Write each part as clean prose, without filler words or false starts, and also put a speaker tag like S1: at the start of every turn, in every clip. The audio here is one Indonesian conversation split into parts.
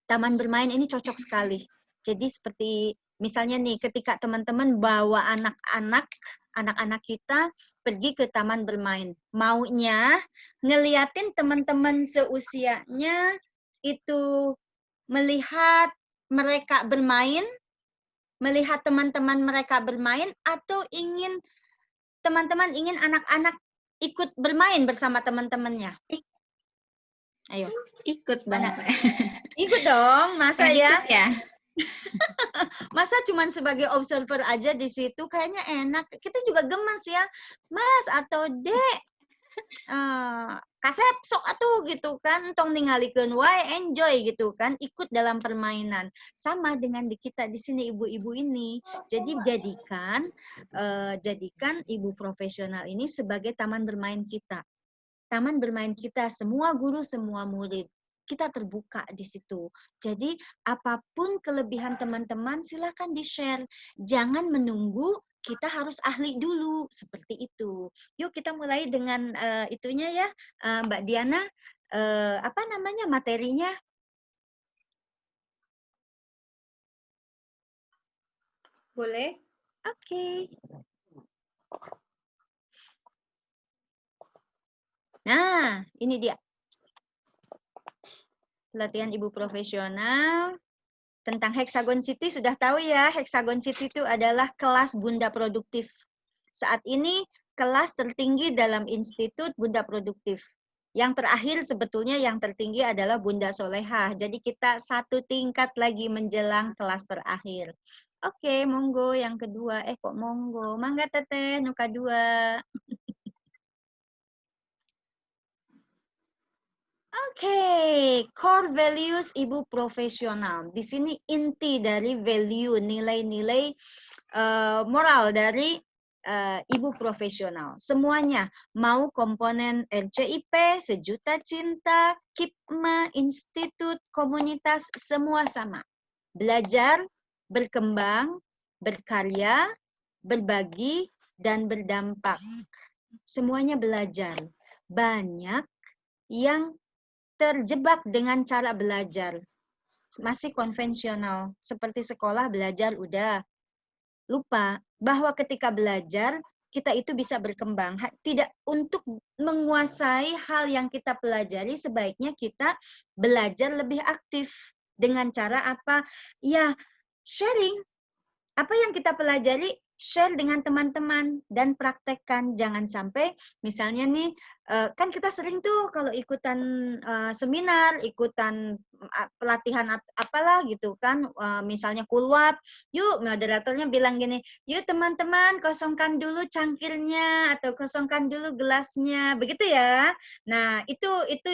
S1: Taman bermain ini cocok sekali. Jadi seperti misalnya nih, ketika teman-teman bawa anak-anak kita pergi ke taman bermain, maunya ngeliatin teman-teman seusianya itu melihat mereka bermain, melihat teman-teman mereka bermain, atau teman-teman ingin anak-anak ikut bermain bersama teman-temannya? Ayo.
S2: Ikut dong, Pak.
S1: Ikut dong, masa ya?
S2: Ikut ya?
S1: Masa cuman sebagai observer aja di situ, kayaknya enak. Kita juga gemes ya, Mas atau Dek. Kasep sok atuh gitu kan, tong ningalikeun wae, enjoy gitu kan, ikut dalam permainan. Sama dengan di kita di sini ibu-ibu ini. Jadi jadikan ibu profesional ini sebagai taman bermain kita. Taman bermain kita, semua guru, semua murid. Kita terbuka di situ. Jadi apapun kelebihan teman-teman silakan di-share. Jangan menunggu kita harus ahli dulu, seperti itu. Yuk kita mulai dengan itunya ya, Mbak Diana. Apa namanya materinya?
S3: Boleh?
S1: Oke. Nah, ini dia. Pelatihan ibu profesional tentang Hexagon City sudah tahu ya. Hexagon City itu adalah kelas Bunda Produktif. Saat ini kelas tertinggi dalam Institut Bunda Produktif. Yang terakhir sebetulnya yang tertinggi adalah Bunda Solehah. Jadi kita satu tingkat lagi menjelang kelas terakhir. Oke, monggo yang kedua. Kok monggo? Mangga teteh, nuka dua. Oke, core values ibu profesional. Di sini inti dari value, nilai-nilai moral dari ibu profesional. Semuanya, mau komponen RCIP, Sejuta Cinta, KIPMA, institut, komunitas, semua sama. Belajar, berkembang, berkarya, berbagi, dan berdampak. Semuanya belajar. Banyak yang terjebak dengan cara belajar. Masih konvensional, seperti sekolah belajar udah. Lupa bahwa ketika belajar, kita itu bisa berkembang. Tidak, untuk menguasai hal yang kita pelajari, sebaiknya kita belajar lebih aktif. Dengan cara apa? Ya, sharing. Apa yang kita pelajari, share dengan teman-teman dan praktekkan. Jangan sampai misalnya nih, kan kita sering tuh kalau ikutan seminar, ikutan pelatihan apalah gitu kan, misalnya kulwap, yuk moderatornya bilang gini, yuk teman-teman kosongkan dulu cangkirnya atau kosongkan dulu gelasnya, begitu ya. Nah itu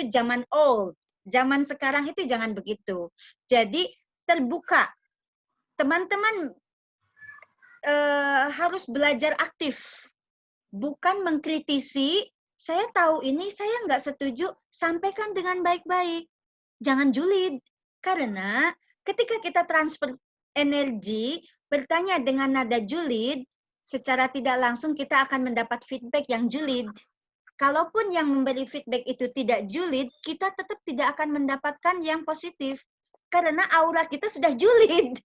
S1: zaman old, zaman sekarang itu jangan begitu. Jadi terbuka, teman-teman harus belajar aktif, bukan mengkritisi. Saya tahu ini, saya nggak setuju, sampaikan dengan baik-baik. Jangan julid, karena ketika kita transfer energi, bertanya dengan nada julid, secara tidak langsung kita akan mendapat feedback yang julid. Kalaupun yang memberi feedback itu tidak julid, kita tetap tidak akan mendapatkan yang positif, karena aura kita sudah julid.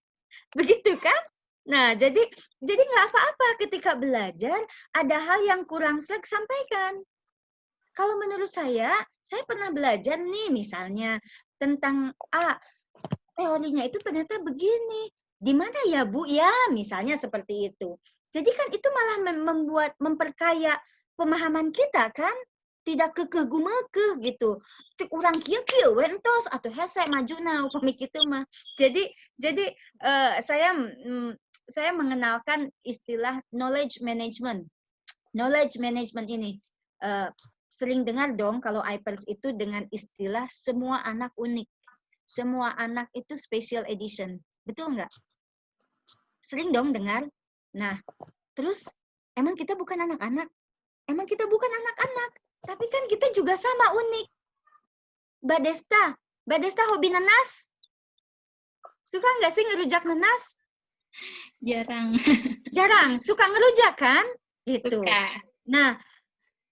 S1: Begitu kan? Nah, jadi nggak apa-apa ketika belajar, ada hal yang kurang sampaikan. Kalau menurut saya pernah belajar nih misalnya tentang teorinya itu ternyata begini. Di mana ya Bu? Ya, misalnya seperti itu. Jadi kan itu malah memperkaya pemahaman kita kan? Tidak kekeh-gumekeh gitu. Cek urang kieu wentos atau hese majuna upami kitu mah. Jadi saya mengenalkan istilah knowledge management. Knowledge management ini sering dengar dong kalau iPers itu dengan istilah semua anak unik. Semua anak itu special edition. Betul nggak? Sering dong dengar. Nah, terus emang kita bukan anak-anak? Emang kita bukan anak-anak. Tapi kan kita juga sama unik. Mbak Desta hobi nanas? Suka nggak sih ngerujak nanas?
S2: Jarang.
S1: Jarang. Suka ngerujak kan? Gitu.
S2: Suka.
S1: Nah,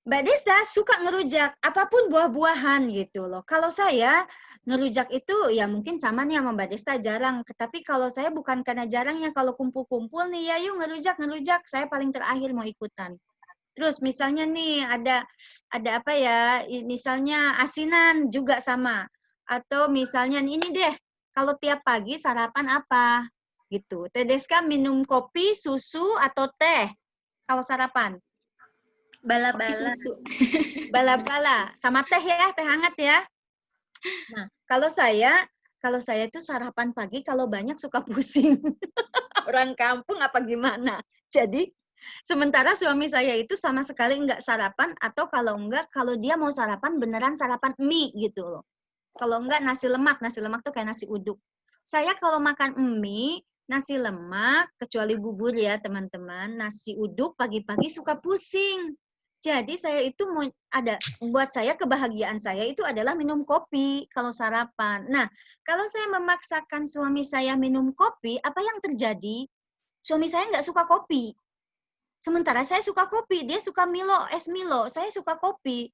S1: Mbak Desta suka ngerujak apapun buah-buahan gitu loh. Kalau saya Ngerujak itu ya mungkin sama nih sama Mbak Desta jarang. Tapi kalau saya bukan karena jarangnya, kalau kumpul-kumpul nih ya yuk ngerujak, saya paling terakhir mau ikutan. Terus misalnya nih ada apa ya? Misalnya asinan juga sama. Atau misalnya ini deh, kalau tiap pagi sarapan apa? Gitu. Teh Deska minum kopi, susu atau teh kalau sarapan?
S2: Kopi
S3: Bala-bala.
S2: susu.
S1: Bala-bala sama teh ya, teh hangat ya. Nah, kalau saya itu sarapan pagi kalau banyak suka pusing. Orang kampung apa gimana? Jadi, sementara suami saya itu sama sekali enggak sarapan atau kalau enggak, kalau dia mau sarapan beneran sarapan mie gitu loh. Kalau enggak nasi lemak tuh kayak nasi uduk. Saya kalau makan mie, nasi lemak, kecuali bubur ya teman-teman, nasi uduk pagi-pagi suka pusing. Jadi saya itu buat saya kebahagiaan saya itu adalah minum kopi kalau sarapan. Nah, kalau saya memaksakan suami saya minum kopi, apa yang terjadi? Suami saya nggak suka kopi. Sementara saya suka kopi, dia suka Milo, es Milo, saya suka kopi.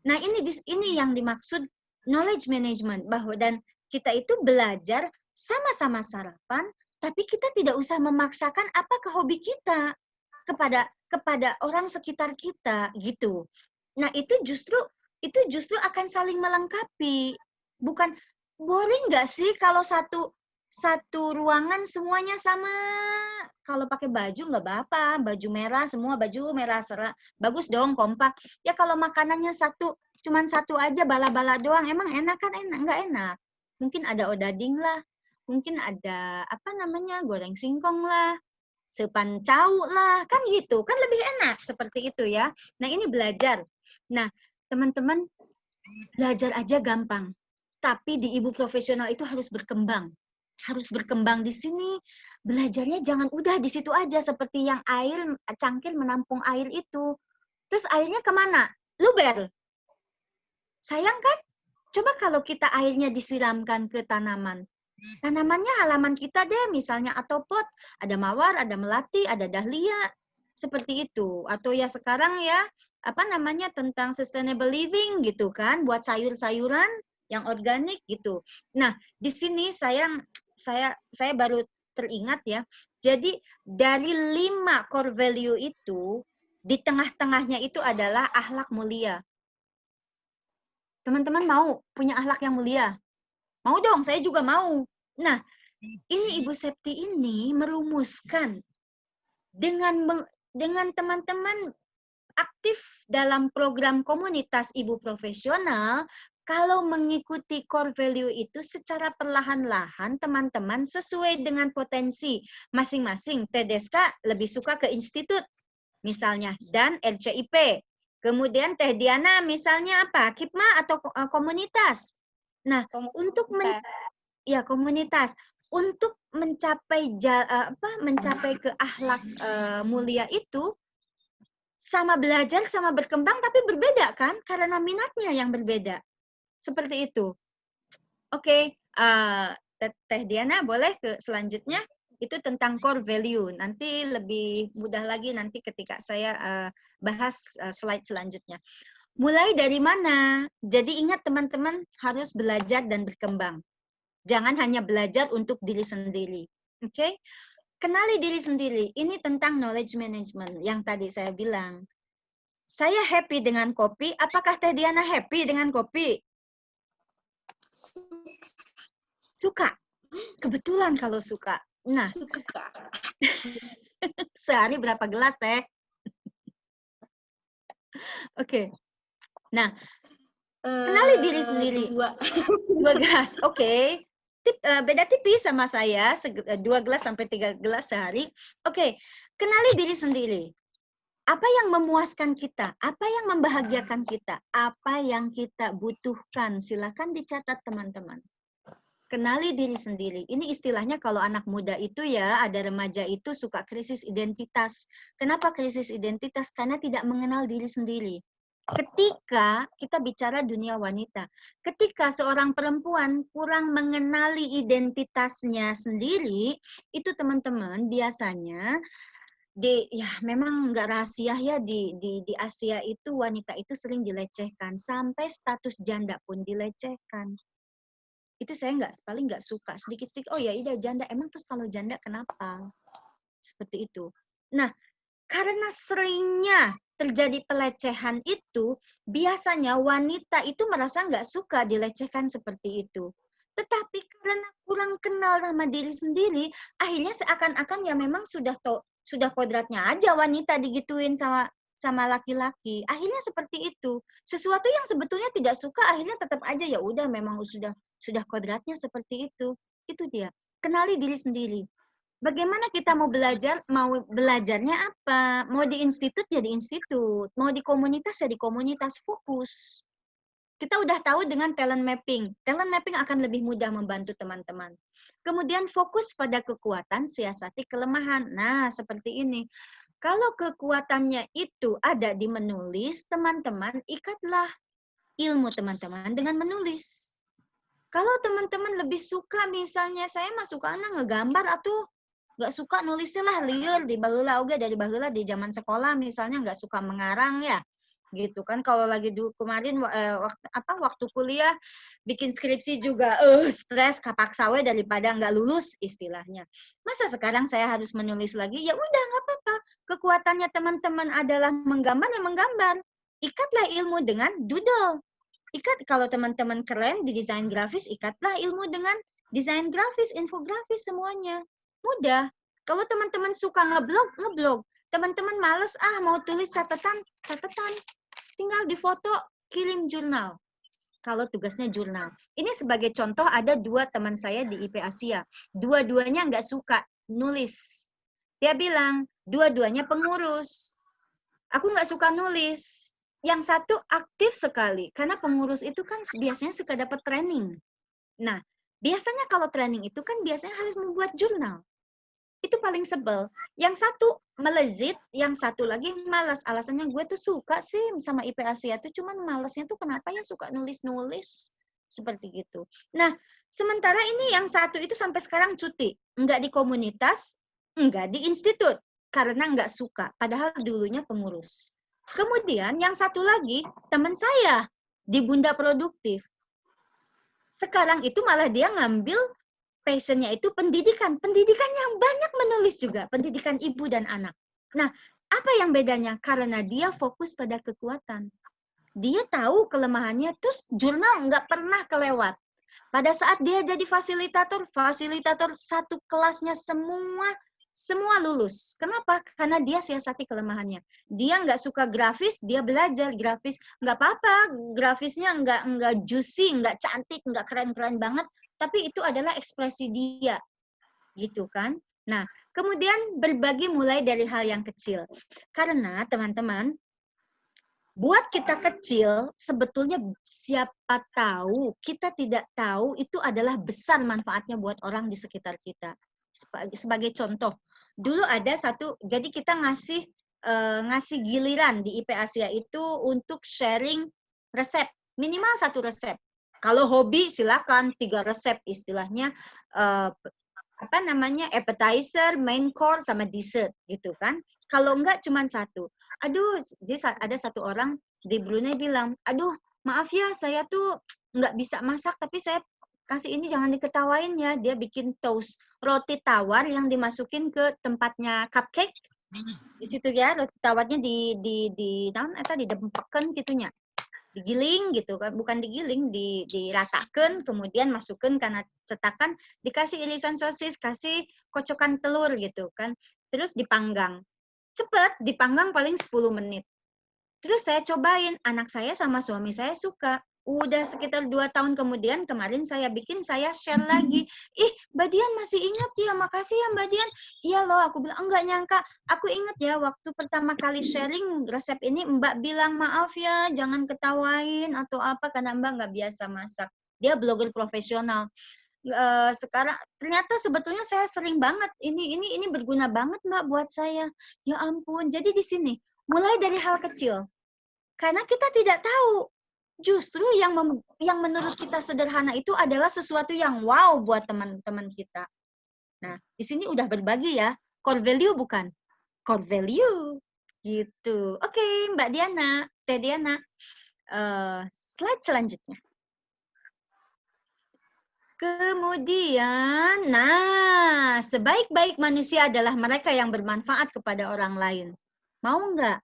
S1: Nah, ini yang dimaksud knowledge management, bahwa dan kita itu belajar sama-sama sarapan, tapi kita tidak usah memaksakan apa ke hobi kita kepada orang sekitar kita gitu. Nah, itu justru akan saling melengkapi. Bukan boring nggak sih kalau satu ruangan semuanya sama. Kalau pakai baju nggak apa-apa, baju merah semua baju merah bagus dong kompak. Ya kalau makanannya cuman satu aja bala-bala doang, emang enak kan? Nggak enak. Mungkin ada odading lah, mungkin ada apa namanya goreng singkong lah, sepancau lah, kan gitu, kan lebih enak seperti itu ya. Nah ini belajar. Nah teman-teman belajar aja gampang, tapi di ibu profesional itu harus berkembang. Harus berkembang di sini, belajarnya jangan udah di situ aja, seperti yang cangkir menampung air itu. Terus airnya kemana? Luber. Sayang kan? Coba kalau kita airnya disiramkan ke tanaman. Tanamannya halaman kita deh, misalnya atau pot. Ada mawar, ada melati, ada dahlia. Seperti itu. Atau ya sekarang ya, apa namanya tentang sustainable living gitu kan, buat sayur-sayuran yang organik gitu. Nah, di sini saya baru teringat ya. Jadi dari 5 core value itu, di tengah-tengahnya itu adalah akhlak mulia. Teman-teman mau punya akhlak yang mulia? Mau dong, saya juga mau. Nah, ini Ibu Septi ini merumuskan dengan teman-teman aktif dalam program komunitas ibu profesional. Kalau mengikuti core value itu secara perlahan-lahan teman-teman sesuai dengan potensi masing-masing. Tedeska lebih suka ke institut misalnya dan LCIP. Kemudian Teh Diana misalnya apa? KIPMA atau komunitas. Nah, untuk komunitas untuk mencapai ke akhlak mulia itu sama belajar sama berkembang tapi berbeda kan karena minatnya yang berbeda. Seperti itu. Oke, Teh Diana boleh ke selanjutnya, itu tentang core value. Nanti lebih mudah lagi nanti ketika saya bahas slide selanjutnya. Mulai dari mana? Jadi ingat teman-teman harus belajar dan berkembang. Jangan hanya belajar untuk diri sendiri. Oke? Kenali diri sendiri. Ini tentang knowledge management yang tadi saya bilang. Saya happy dengan kopi. Apakah Teh Diana happy dengan kopi? Suka. Kebetulan kalau suka. Nah,
S2: Suka.
S1: sehari berapa gelas Teh? Oke. Nah, kenali diri sendiri. 2 gelas. Oke. Beda tipis sama saya, 2 gelas sampai 3 gelas sehari. Oke. Kenali diri sendiri. Apa yang memuaskan kita? Apa yang membahagiakan kita? Apa yang kita butuhkan? Silakan dicatat teman-teman. Kenali diri sendiri. Ini istilahnya kalau anak muda itu ya, ada remaja itu suka krisis identitas. Kenapa krisis identitas? Karena tidak mengenal diri sendiri. Ketika kita bicara dunia wanita, ketika seorang perempuan kurang mengenali identitasnya sendiri, itu teman-teman biasanya memang nggak rahasia ya di Asia itu wanita itu sering dilecehkan sampai status janda pun dilecehkan. Itu saya paling nggak suka sedikit-sedikit. Oh ya, ida janda. Emang terus kalau janda kenapa? Seperti itu. Nah, karena seringnya terjadi pelecehan itu, biasanya wanita itu merasa nggak suka dilecehkan seperti itu. Tetapi karena kurang kenal sama diri sendiri, akhirnya seakan-akan ya memang sudah kodratnya aja wanita digituin sama laki-laki. Akhirnya seperti itu. Sesuatu yang sebetulnya tidak suka akhirnya tetap aja ya udah memang sudah kodratnya seperti itu. Itu dia. Kenali diri sendiri. Bagaimana kita mau belajar? Mau belajarnya apa? Mau di institut ya di institut, mau di komunitas ya di komunitas, fokus. Kita udah tahu dengan talent mapping. Talent mapping akan lebih mudah membantu teman-teman. Kemudian fokus pada kekuatan, siasati kelemahan. Nah, seperti ini. Kalau kekuatannya itu ada di menulis, teman-teman ikatlah ilmu teman-teman dengan menulis. Kalau teman-teman lebih suka, misalnya saya mah suka ngegambar atau nggak suka nulisnya lah liur di baheula oge dari baheula di zaman sekolah misalnya nggak suka mengarang ya gitu kan. Kalau lagi kemarin waktu kuliah bikin skripsi juga stres kapaksa we daripada nggak lulus istilahnya. Masa sekarang saya harus menulis lagi? Ya udah nggak apa-apa. Kekuatannya teman-teman adalah menggambar ya menggambar. Ikatlah ilmu dengan doodle. Kalau teman-teman keren di desain grafis, ikatlah ilmu dengan desain grafis, infografis semuanya. Mudah. Kalau teman-teman suka ngeblog. Teman-teman males mau tulis catatan. Tinggal difoto, kirim jurnal. Kalau tugasnya jurnal. Ini sebagai contoh ada 2 teman saya di IP Asia. Dua-duanya nggak suka nulis. Dia bilang, dua-duanya pengurus. Aku nggak suka nulis. Yang satu aktif sekali. Karena pengurus itu kan biasanya suka dapat training. Nah, biasanya kalau training itu kan biasanya harus membuat jurnal. Itu paling sebel. Yang satu melezit, yang satu lagi malas. Alasannya gue tuh suka sih sama IP Asia tuh, cuman malasnya tuh kenapa ya suka nulis-nulis. Seperti gitu. Nah, sementara ini yang satu itu sampai sekarang cuti. Enggak di komunitas, enggak di institut. Karena enggak suka. Padahal dulunya pengurus. Kemudian yang satu lagi, teman saya di Bunda Produktif. Sekarang itu malah dia ngambil passionnya itu pendidikan. Pendidikan yang banyak menulis juga. Pendidikan ibu dan anak. Nah, apa yang bedanya? Karena dia fokus pada kekuatan. Dia tahu kelemahannya, terus jurnal nggak pernah kelewat. Pada saat dia jadi fasilitator satu kelasnya semua lulus. Kenapa? Karena dia siasati kelemahannya. Dia nggak suka grafis, dia belajar grafis. Nggak apa-apa, grafisnya nggak juicy, nggak cantik, nggak keren-keren banget. Tapi itu adalah ekspresi dia. Gitu kan? Nah, kemudian berbagi mulai dari hal yang kecil. Karena teman-teman, buat kita kecil, sebetulnya siapa tahu, kita tidak tahu itu adalah besar manfaatnya buat orang di sekitar kita. Sebagai contoh, dulu ada jadi kita ngasih giliran di IP Asia itu untuk sharing resep, minimal 1 resep. Kalau hobi silakan 3 resep istilahnya, appetizer, main course sama dessert gitu kan. Kalau enggak cuma 1. Aduh, jadi ada satu orang di Brunei bilang, aduh maaf ya saya tuh nggak bisa masak tapi saya kasih ini jangan diketawain ya. Dia bikin toast, roti tawar yang dimasukin ke tempatnya cupcake. Di situ ya, roti tawarnya didempeken gitunya. Digiling gitu kan, bukan digiling, diratakan, kemudian masukin karena cetakan, dikasih irisan sosis, kasih kocokan telur gitu kan. Terus dipanggang. Cepet, dipanggang paling 10 menit. Terus saya cobain, anak saya sama suami saya suka. Udah sekitar 2 tahun kemudian, kemarin saya bikin, saya share lagi. Ih, Mbak Dian masih ingat ya, makasih ya Mbak Dian. Iya loh, aku bilang, enggak nyangka. Aku ingat ya, waktu pertama kali sharing resep ini, Mbak bilang, maaf ya, jangan ketawain atau apa, karena Mbak nggak biasa masak. Dia blogger profesional. Sekarang ternyata sebetulnya saya sering banget, ini berguna banget Mbak buat saya. Ya ampun, jadi di sini, mulai dari hal kecil. Karena kita tidak tahu. Justru yang menurut kita sederhana itu adalah sesuatu yang wow buat teman-teman kita. Nah, di sini udah berbagi ya. Core value bukan? Core value. Gitu. Oke, Mbak Diana. Teh Diana. Slide selanjutnya. Kemudian, sebaik-baik manusia adalah mereka yang bermanfaat kepada orang lain. Mau nggak?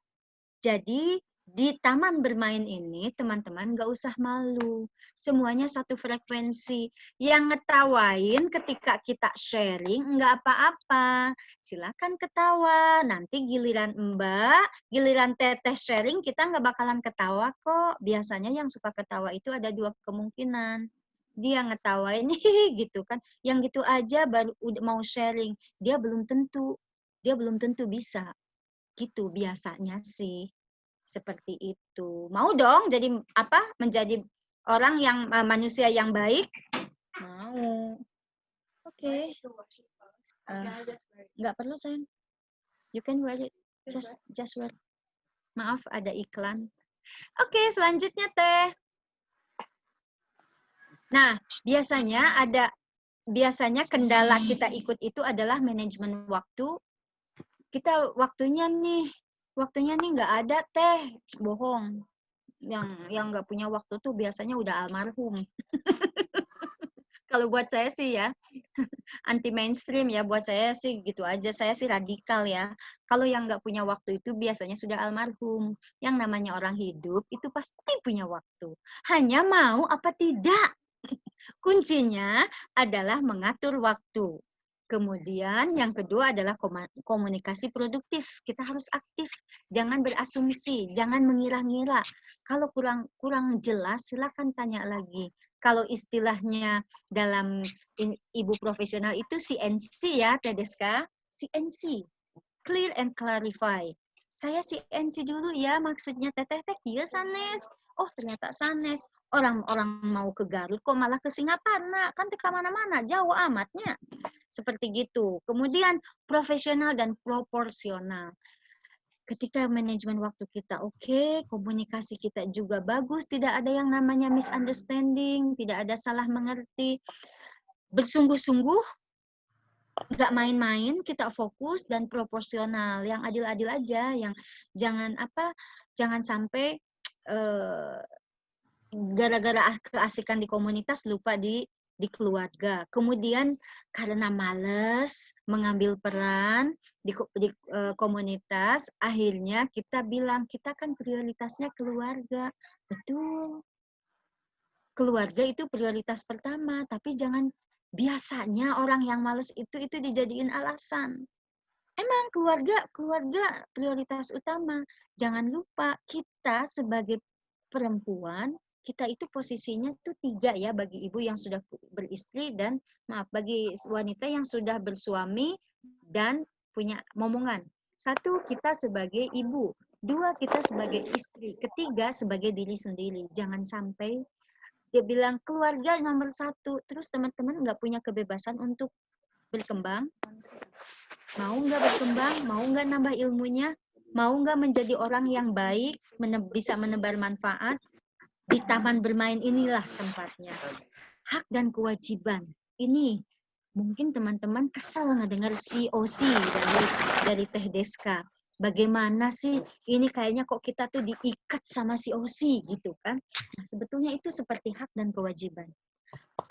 S1: Jadi, di taman bermain ini, teman-teman nggak usah malu. Semuanya satu frekuensi. Yang ngetawain ketika kita sharing, nggak apa-apa. Silakan ketawa. Nanti giliran Mbak, giliran Teteh sharing, kita nggak bakalan ketawa kok. Biasanya yang suka ketawa itu ada dua kemungkinan. Dia ngetawain gitu kan, yang gitu aja baru udah mau sharing, dia belum tentu bisa gitu biasanya sih, seperti itu. Mau dong jadi apa, menjadi orang yang manusia yang baik? Mau. Oke. Nggak perlu sayang, you can wear it, just wear. Maaf ada iklan. Oke, selanjutnya Teh. Nah, biasanya kendala kita ikut itu adalah manajemen waktu. Kita waktunya nih nggak ada Teh, bohong. Yang nggak punya waktu tuh biasanya udah almarhum. Kalau buat saya sih ya, anti mainstream ya, buat saya sih gitu aja. Saya sih radikal ya. Kalau yang nggak punya waktu itu biasanya sudah almarhum. Yang namanya orang hidup itu pasti punya waktu. Hanya mau apa tidak. Kuncinya adalah mengatur waktu. Kemudian yang kedua adalah komunikasi produktif. Kita harus aktif, jangan berasumsi, jangan mengira-ngira. Kalau kurang jelas, silakan tanya lagi. Kalau istilahnya dalam ibu profesional itu CNC ya, Tedeska, CNC, clear and clarify. Saya CNC dulu ya, maksudnya teteh iya sanes. Oh ternyata sanes. Orang-orang mau ke Garut kok malah ke Singaparna, kan ke mana-mana, jauh amatnya. Seperti gitu. Kemudian profesional dan proporsional. Ketika manajemen waktu kita oke, komunikasi kita juga bagus, tidak ada yang namanya misunderstanding, tidak ada salah mengerti. Bersungguh-sungguh, nggak main-main, kita fokus dan proporsional, yang adil-adil aja, yang jangan sampai gara-gara keasikan di komunitas lupa di keluarga. Kemudian karena males mengambil peran di komunitas, akhirnya kita bilang kita kan prioritasnya keluarga. Betul. Keluarga itu prioritas pertama, tapi jangan biasanya orang yang males itu dijadiin alasan. Emang keluarga prioritas utama. Jangan lupa kita sebagai perempuan, kita itu posisinya tuh 3 ya, bagi ibu yang sudah beristri dan bagi wanita yang sudah bersuami dan punya momongan. 1, kita sebagai ibu. 2, kita sebagai istri. 3, sebagai diri sendiri. Jangan sampai dia bilang keluarga nomor 1, terus teman-teman nggak punya kebebasan untuk berkembang. Mau nggak berkembang? Mau nggak nambah ilmunya? Mau nggak menjadi orang yang baik, bisa menebar manfaat? Di taman bermain inilah tempatnya. Hak dan kewajiban. Ini mungkin teman-teman kesel ngedengar COC dari Teh Deska. Bagaimana sih ini kayaknya kok kita tuh diikat sama COC gitu kan. Nah, sebetulnya itu seperti hak dan kewajiban.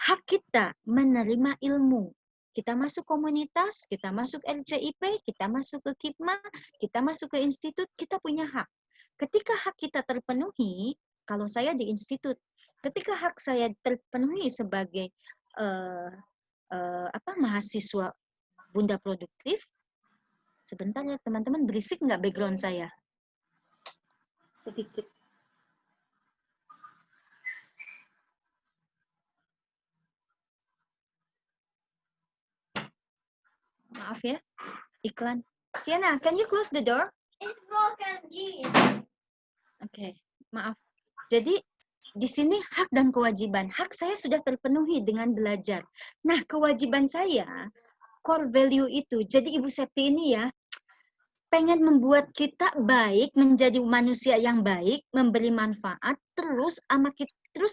S1: Hak kita menerima ilmu. Kita masuk komunitas, kita masuk LCIP, kita masuk ke KIPMA, kita masuk ke institut, kita punya hak. Ketika hak kita terpenuhi, kalau saya di institut, ketika hak saya terpenuhi sebagai mahasiswa Bunda Produktif, sebentar ya teman-teman, berisik nggak background saya?
S3: Sedikit.
S1: Maaf ya, iklan. Sienna, can you close the door?
S4: It's broken, geez.
S1: Oke, maaf. Jadi di sini hak dan kewajiban. Hak saya sudah terpenuhi dengan belajar. Nah, kewajiban saya, core value itu. Jadi Ibu Septi ini ya, pengen membuat kita baik, menjadi manusia yang baik, memberi manfaat, terus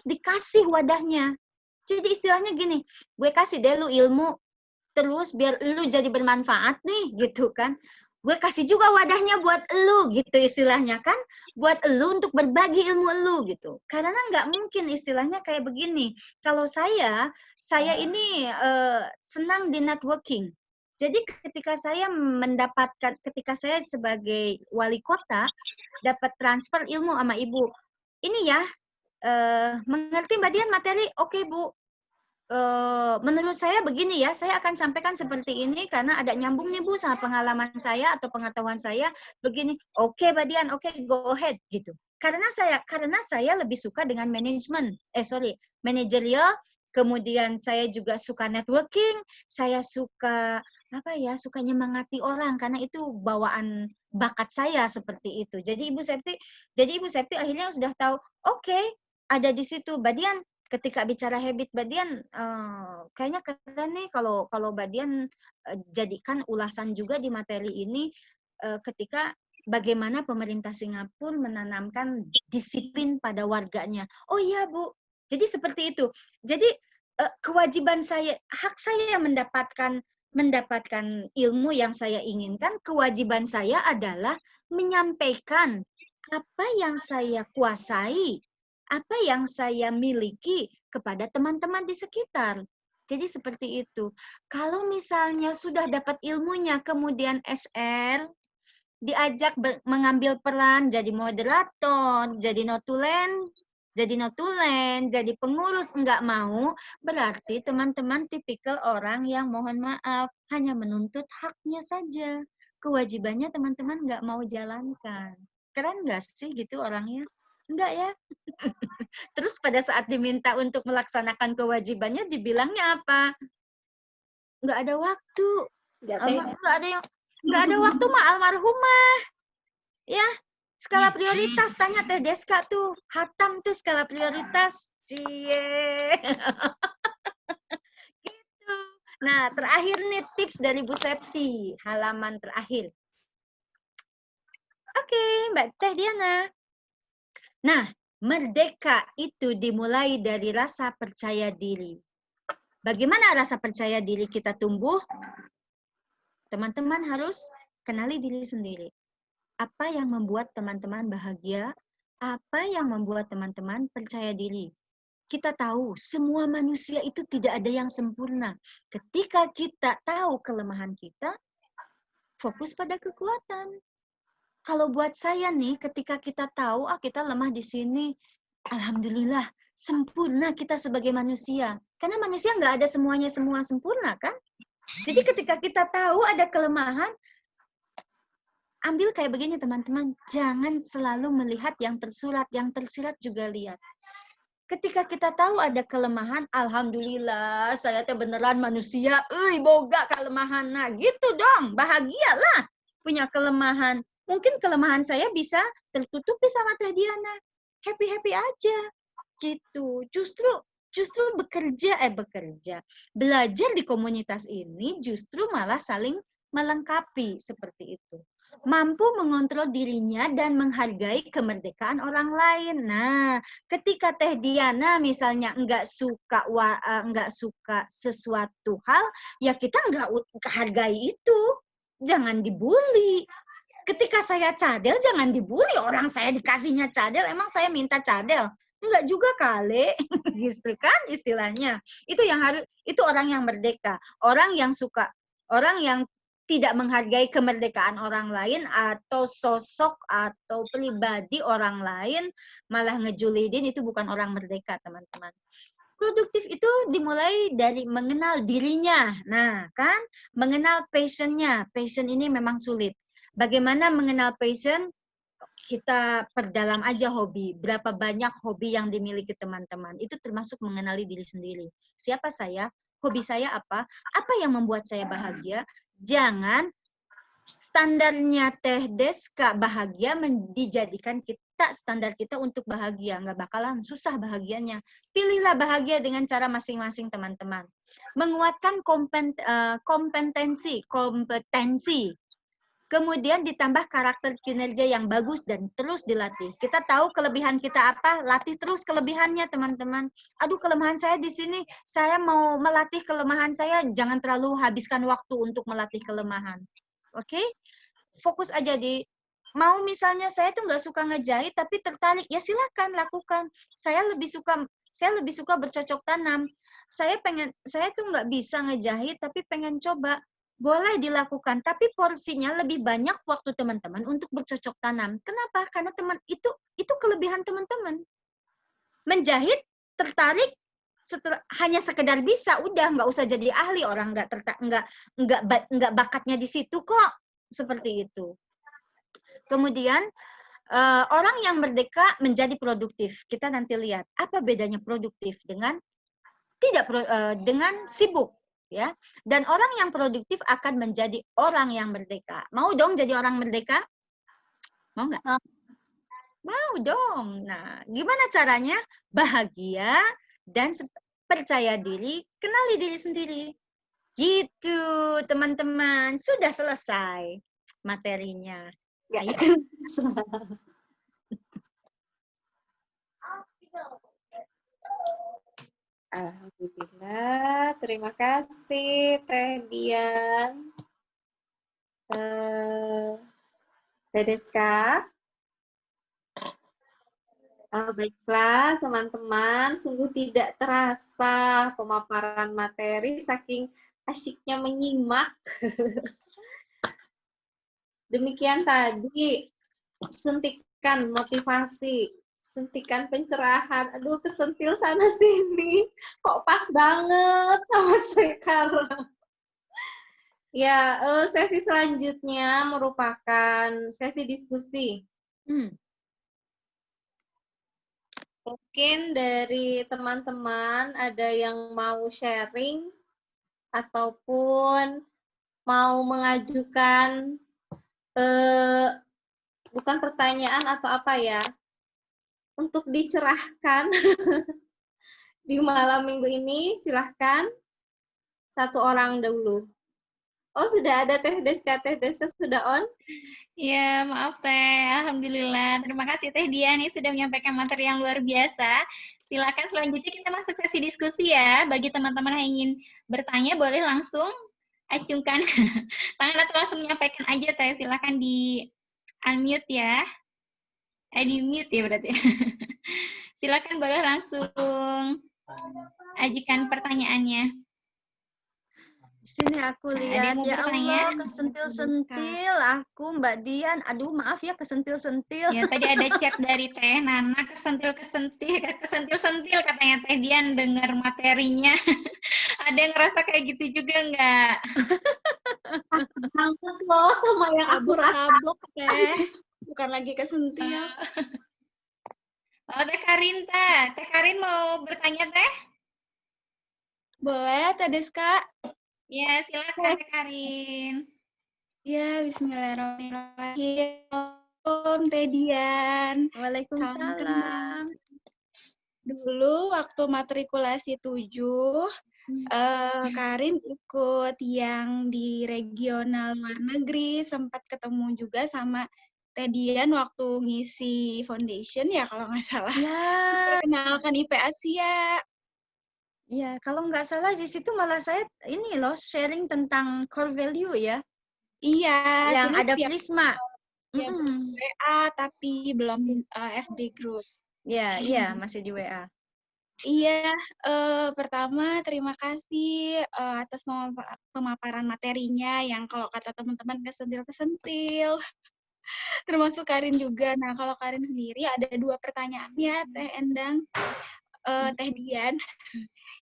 S1: dikasih wadahnya. Jadi istilahnya gini, gue kasih deh lu ilmu, terus biar lu jadi bermanfaat nih, gitu kan. gue kasih juga wadahnya buat elu gitu istilahnya kan, buat elu untuk berbagi ilmu elu gitu. Karena nggak mungkin istilahnya kayak begini. Kalau saya ini senang di networking. Jadi ketika saya sebagai wali kota dapat transfer ilmu sama ibu, ini ya mengerti Mbak Dian materi, oke Bu. Menurut saya begini ya, saya akan sampaikan seperti ini karena ada nyambung nih Bu sama pengalaman saya atau pengetahuan saya begini. Oke, Mbak Dian, oke, go ahead gitu. Karena saya lebih suka dengan manajerial, kemudian saya juga suka networking, saya suka suka nyemangati orang karena itu bawaan bakat saya seperti itu. Jadi Ibu Septi akhirnya sudah tahu, oke, ada di situ Mbak Dian. Ketika bicara habit Mbak Dian, kayaknya keren nih kalau Mbak Dian jadikan ulasan juga di materi ini ketika bagaimana pemerintah Singapura menanamkan disiplin pada warganya. Oh iya Bu, jadi seperti itu. Jadi kewajiban saya, hak saya mendapatkan ilmu yang saya inginkan, kewajiban saya adalah menyampaikan apa yang saya kuasai, apa yang saya miliki kepada teman-teman di sekitar. Jadi seperti itu. Kalau misalnya sudah dapat ilmunya, kemudian SR, diajak mengambil peran jadi moderator, jadi notulen, jadi pengurus enggak mau, berarti teman-teman tipikal orang yang mohon maaf, hanya menuntut haknya saja. Kewajibannya teman-teman enggak mau jalankan. Keren enggak sih gitu orangnya? Enggak ya? Terus pada saat diminta untuk melaksanakan kewajibannya, dibilangnya apa? Enggak ada waktu. Enggak ada waktu mah almarhumah. Ya, skala prioritas. Tanya Teh Deska tuh. Hatam tuh skala prioritas. Cie. Gitu. Nah, terakhir nih tips dari Bu Septi. Halaman terakhir. Oke, Mbak Teh Diana. Nah, merdeka itu dimulai dari rasa percaya diri. Bagaimana rasa percaya diri kita tumbuh? Teman-teman harus kenali diri sendiri. Apa yang membuat teman-teman bahagia? Apa yang membuat teman-teman percaya diri? Kita tahu semua manusia itu tidak ada yang sempurna. Ketika kita tahu kelemahan kita, fokus pada kekuatan. Kalau buat saya nih, ketika kita tahu, kita lemah di sini, alhamdulillah, sempurna kita sebagai manusia. Karena manusia nggak ada semuanya semua sempurna, kan? Jadi ketika kita tahu ada kelemahan, ambil kayak begini teman-teman, jangan selalu melihat yang tersirat juga lihat. Ketika kita tahu ada kelemahan, alhamdulillah, saya teh beneran manusia, boga kelemahan. Nah, gitu dong, bahagialah punya kelemahan. Mungkin kelemahan saya bisa tertutupi sama Teh Diana. Happy-happy aja. Gitu. Justru belajar di komunitas ini justru malah saling melengkapi seperti itu. Mampu mengontrol dirinya dan menghargai kemerdekaan orang lain. Nah, ketika Teh Diana misalnya nggak suka sesuatu hal, ya kita nggak hargai itu. Jangan dibully. Ketika saya cadel, jangan dibully. Orang saya dikasihnya cadel, emang saya minta cadel? Enggak juga kali, gitu kan istilahnya. Itu orang yang merdeka, orang yang tidak menghargai kemerdekaan orang lain atau sosok atau pribadi orang lain, malah ngejulidin, itu bukan orang merdeka, teman-teman. Produktif itu dimulai dari mengenal dirinya. Nah, kan? Mengenal passion-nya. Passion ini memang sulit. Bagaimana mengenal passion? Kita perdalam aja hobi. Berapa banyak hobi yang dimiliki teman-teman. Itu termasuk mengenali diri sendiri. Siapa saya? Hobi saya apa? Apa yang membuat saya bahagia? Jangan standarnya Teh Deska bahagia dijadikan standar kita untuk bahagia. Nggak bakalan susah bahagianya. Pilihlah bahagia dengan cara masing-masing teman-teman. Menguatkan kompetensi. Kemudian ditambah karakter kinerja yang bagus dan terus dilatih. Kita tahu kelebihan kita apa, latih terus kelebihannya teman-teman. Aduh, kelemahan saya di sini, saya mau melatih kelemahan saya, jangan terlalu habiskan waktu untuk melatih kelemahan. Oke? fokus aja di mau misalnya saya tuh nggak suka ngejahit tapi tertarik, ya silakan lakukan. Saya lebih suka bercocok tanam. Saya tuh nggak bisa ngejahit tapi pengen coba. Boleh dilakukan, tapi porsinya lebih banyak waktu teman-teman untuk bercocok tanam. Kenapa? Karena itu kelebihan teman-teman. Menjahit, tertarik, hanya sekedar bisa, udah nggak usah jadi ahli, orang nggak bakatnya di situ kok, seperti itu. Kemudian orang yang merdeka menjadi produktif. Kita nanti lihat apa bedanya produktif dengan dengan sibuk, ya. Dan orang yang produktif akan menjadi orang yang merdeka. Mau dong jadi orang merdeka? Mau nggak? Mau dong. Nah, gimana caranya? Bahagia dan percaya diri, kenali diri sendiri. Gitu, teman-teman. Sudah selesai materinya. Ayo.
S3: Alhamdulillah, terima kasih Teh Dian. Teh Deska. Baiklah teman-teman, sungguh tidak terasa pemaparan materi saking asyiknya menyimak. Demikian tadi, suntikan motivasi, suntikan pencerahan. Aduh, kesentil sana-sini. Kok pas banget sama sekarang. Ya, sesi selanjutnya merupakan sesi diskusi. Mungkin dari teman-teman ada yang mau sharing ataupun mau mengajukan bukan pertanyaan atau apa ya, untuk dicerahkan di malam minggu ini, silahkan satu orang dulu. Oh, sudah ada Teh Deska sudah on?
S2: Ya, maaf Teh. Alhamdulillah. Terima kasih Teh Dian yang sudah menyampaikan materi yang luar biasa. Silakan selanjutnya kita masuk sesi diskusi ya. Bagi teman-teman yang ingin bertanya, boleh langsung acungkan tangan atau langsung menyampaikan aja Teh. Silakan di unmute ya. Di mute ya berarti. Silakan boleh langsung ajukan pertanyaannya.
S1: Sini aku lihat, ya
S2: bertanya?
S1: Allah, kesentil-sentil aku, Mbak Dian. Aduh, maaf ya, kesentil-sentil.
S2: Ya, tadi ada chat dari Teh Nana, kesentil-kesentil katanya Teh Dian dengar materinya. Ada yang ngerasa kayak gitu juga nggak?
S3: Banget loh sama yang aku rasakan.
S5: Teh. Bukan lagi kesentil.
S2: Oh, Teh Karin, Teh Karin mau bertanya, Teh?
S5: Boleh, Teh Deska?
S2: Ya, silakan Teh Karin.
S5: Ya, bismillahirrahmanirrahim. Assalamualaikum Teh Dian.
S1: Waalaikumsalam.
S5: Dulu waktu matrikulasi 7, Karin ikut yang di regional luar negeri, sempat ketemu juga sama Teh Dian waktu ngisi foundation ya kalau nggak salah.
S1: Ya.
S5: Perkenalkan IP Asia.
S1: Ya, kalau nggak salah di situ malah saya ini loh sharing tentang core value ya.
S5: Iya.
S1: Yang ada Prisma.
S5: Ya, WA tapi belum FB group.
S1: Ya, iya masih di WA.
S5: Iya, pertama terima kasih atas pemaparan materinya yang kalau kata teman-teman kesentil-kesentil. Termasuk Karin juga. Nah, kalau Karin sendiri ada 2 pertanyaan ya, Teh Endang, Teh Dian.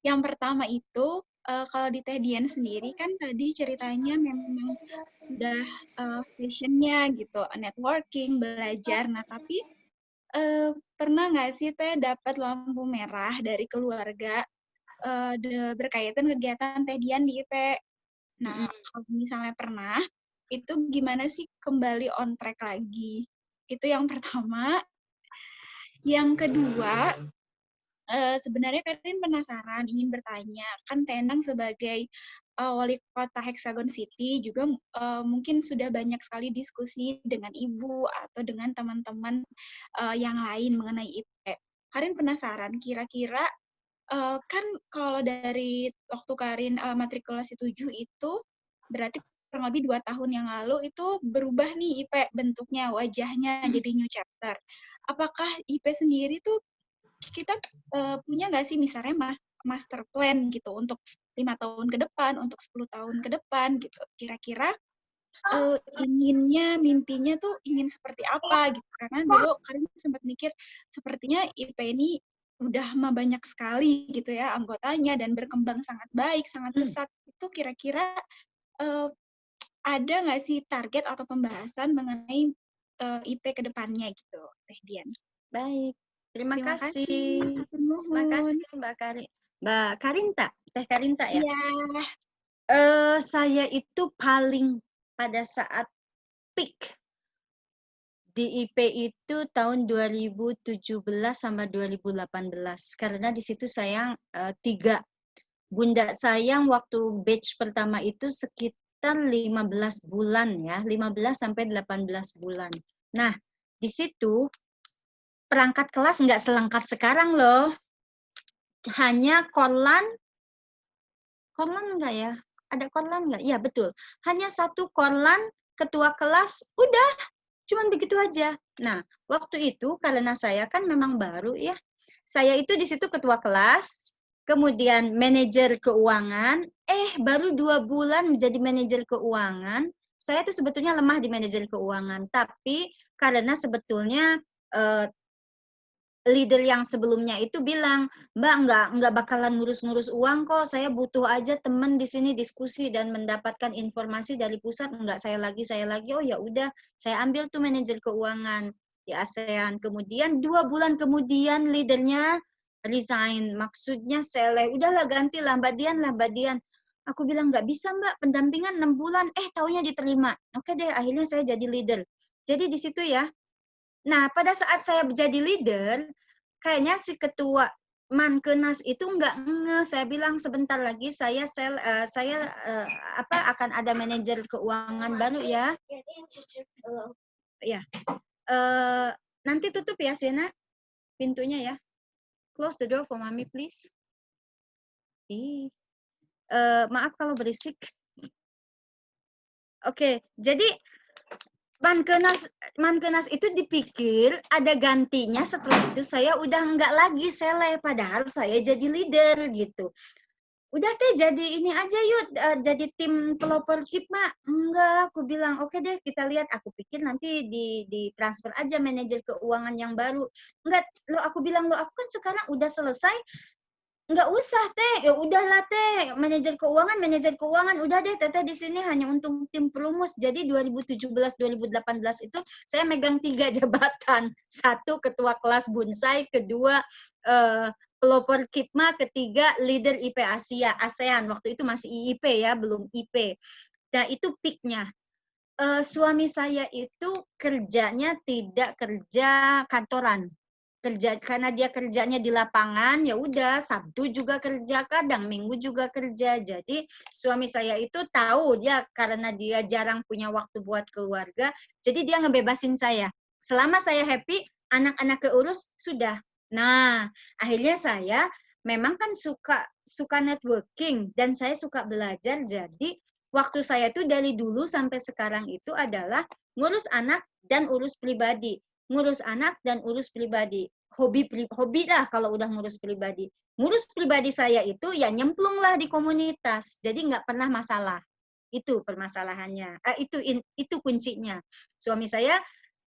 S5: Yang pertama itu, kalau di Teh Dian sendiri kan tadi ceritanya memang sudah passion-nya gitu, networking, belajar. Nah, tapi pernah nggak sih Teh dapat lampu merah dari keluarga berkaitan kegiatan Teh Dian di IP? Nah, kalau misalnya pernah, itu gimana sih kembali on track lagi? Itu yang pertama. Yang kedua, sebenarnya Karin penasaran, ingin bertanya, kan Tenang sebagai wali kota Hexagon City juga mungkin sudah banyak sekali diskusi dengan ibu atau dengan teman-teman yang lain mengenai IP. Karin penasaran, kira-kira kan kalau dari waktu Karin matrikulasi 7 itu berarti kurang lebih 2 tahun yang lalu itu berubah nih IP bentuknya, wajahnya jadi new chapter. Apakah IP sendiri tuh kita punya nggak sih misalnya master plan gitu untuk 5 tahun ke depan, untuk 10 tahun ke depan gitu. Kira-kira mimpinya tuh ingin seperti apa gitu. Karena dulu Karin sempat mikir sepertinya IP ini udah banyak sekali gitu ya anggotanya dan berkembang sangat baik, sangat pesat. Itu kira-kira ada nggak sih target atau pembahasan mengenai IP ke depannya gitu, Teh Dian?
S1: Baik, terima kasih.
S5: Terima
S1: kasih Mbak Karinta, Teh Karinta ya.
S5: Iya.
S1: Saya itu paling pada saat peak di IP itu tahun 2017 sama 2018 karena di situ saya 3 bunda sayang waktu batch pertama itu sekitar 15 bulan ya, 15 sampai 18 bulan. Nah, di situ perangkat kelas nggak selengkap sekarang loh. Hanya korlan nggak ya? Ada korlan nggak? Iya, betul. Hanya 1 korlan, ketua kelas, udah. Cuman begitu aja. Nah, waktu itu karena saya kan memang baru ya. Saya itu di situ ketua kelas, kemudian manajer keuangan, baru 2 bulan menjadi manajer keuangan. Saya tuh sebetulnya lemah di manajer keuangan, tapi karena sebetulnya leader yang sebelumnya itu bilang, Mbak nggak bakalan ngurus-ngurus uang kok, saya butuh aja teman di sini diskusi dan mendapatkan informasi dari pusat, nggak saya lagi, oh ya udah, saya ambil tuh manajer keuangan di ASEAN. Kemudian 2 bulan kemudian leadernya resign, maksudnya seleh, udahlah gantilah Mbak Dian. Aku bilang nggak bisa Mbak, pendampingan 6 bulan, taunya diterima. Oke deh, akhirnya saya jadi leader. Jadi di situ ya. Nah, pada saat saya menjadi leader, kayaknya si ketua Mankenas itu nggak ngeh. Saya bilang sebentar lagi saya akan ada manajer keuangan baru ya. Ya. Nanti tutup ya Siena pintunya ya. Close the door for mommy please. Maaf kalau berisik. Oke, jadi Mankenas itu dipikir ada gantinya, setelah itu saya udah nggak lagi seleh, padahal saya jadi leader gitu. Udah Teh jadi ini aja yuk, jadi tim pelopor KIP Mak. Enggak, aku bilang oke deh kita lihat. Aku pikir nanti di transfer aja manajer keuangan yang baru. Enggak, aku bilang aku kan sekarang udah selesai. Enggak usah Teh, ya udahlah Teh, manajer keuangan udah deh Teteh di sini hanya untuk tim perumus. Jadi 2017-2018 itu saya megang 3 jabatan. 1 ketua kelas bonsai, 2 pelopor KIPMA, 3 leader IP Asia, ASEAN. Waktu itu masih IIP ya, belum IP. Nah, itu peaknya. Suami saya itu kerjanya tidak kerja kantoran. Karena dia kerjanya di lapangan, ya udah Sabtu juga kerja, kadang Minggu juga kerja. Jadi suami saya itu tahu dia karena dia jarang punya waktu buat keluarga, jadi dia ngebebasin saya. Selama saya happy, anak-anak keurus sudah. Nah, akhirnya saya memang kan suka networking dan saya suka belajar. Jadi waktu saya tuh dari dulu sampai sekarang itu adalah ngurus anak dan urus pribadi. Ngurus anak dan urus pribadi. Hobi lah kalau udah ngurus pribadi. Ngurus pribadi saya itu ya nyemplung lah di komunitas. Jadi nggak pernah masalah. Itu permasalahannya. Itu kuncinya. Suami saya,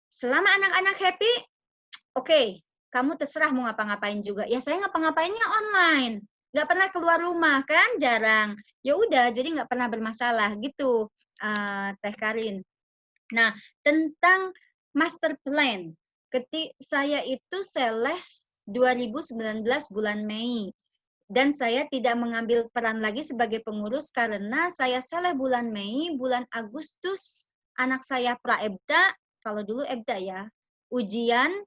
S1: selama anak-anak happy, oke, kamu terserah mau ngapa-ngapain juga. Ya saya ngapa-ngapainnya online. Nggak pernah keluar rumah kan, jarang. Ya udah, jadi nggak pernah bermasalah gitu, Teh Karin. Nah, tentang master plan. Saya itu seleh 2019 bulan Mei. Dan saya tidak mengambil peran lagi sebagai pengurus karena saya seleh bulan Mei, bulan Agustus anak saya pra-EBDA, kalau dulu EBDA ya, ujian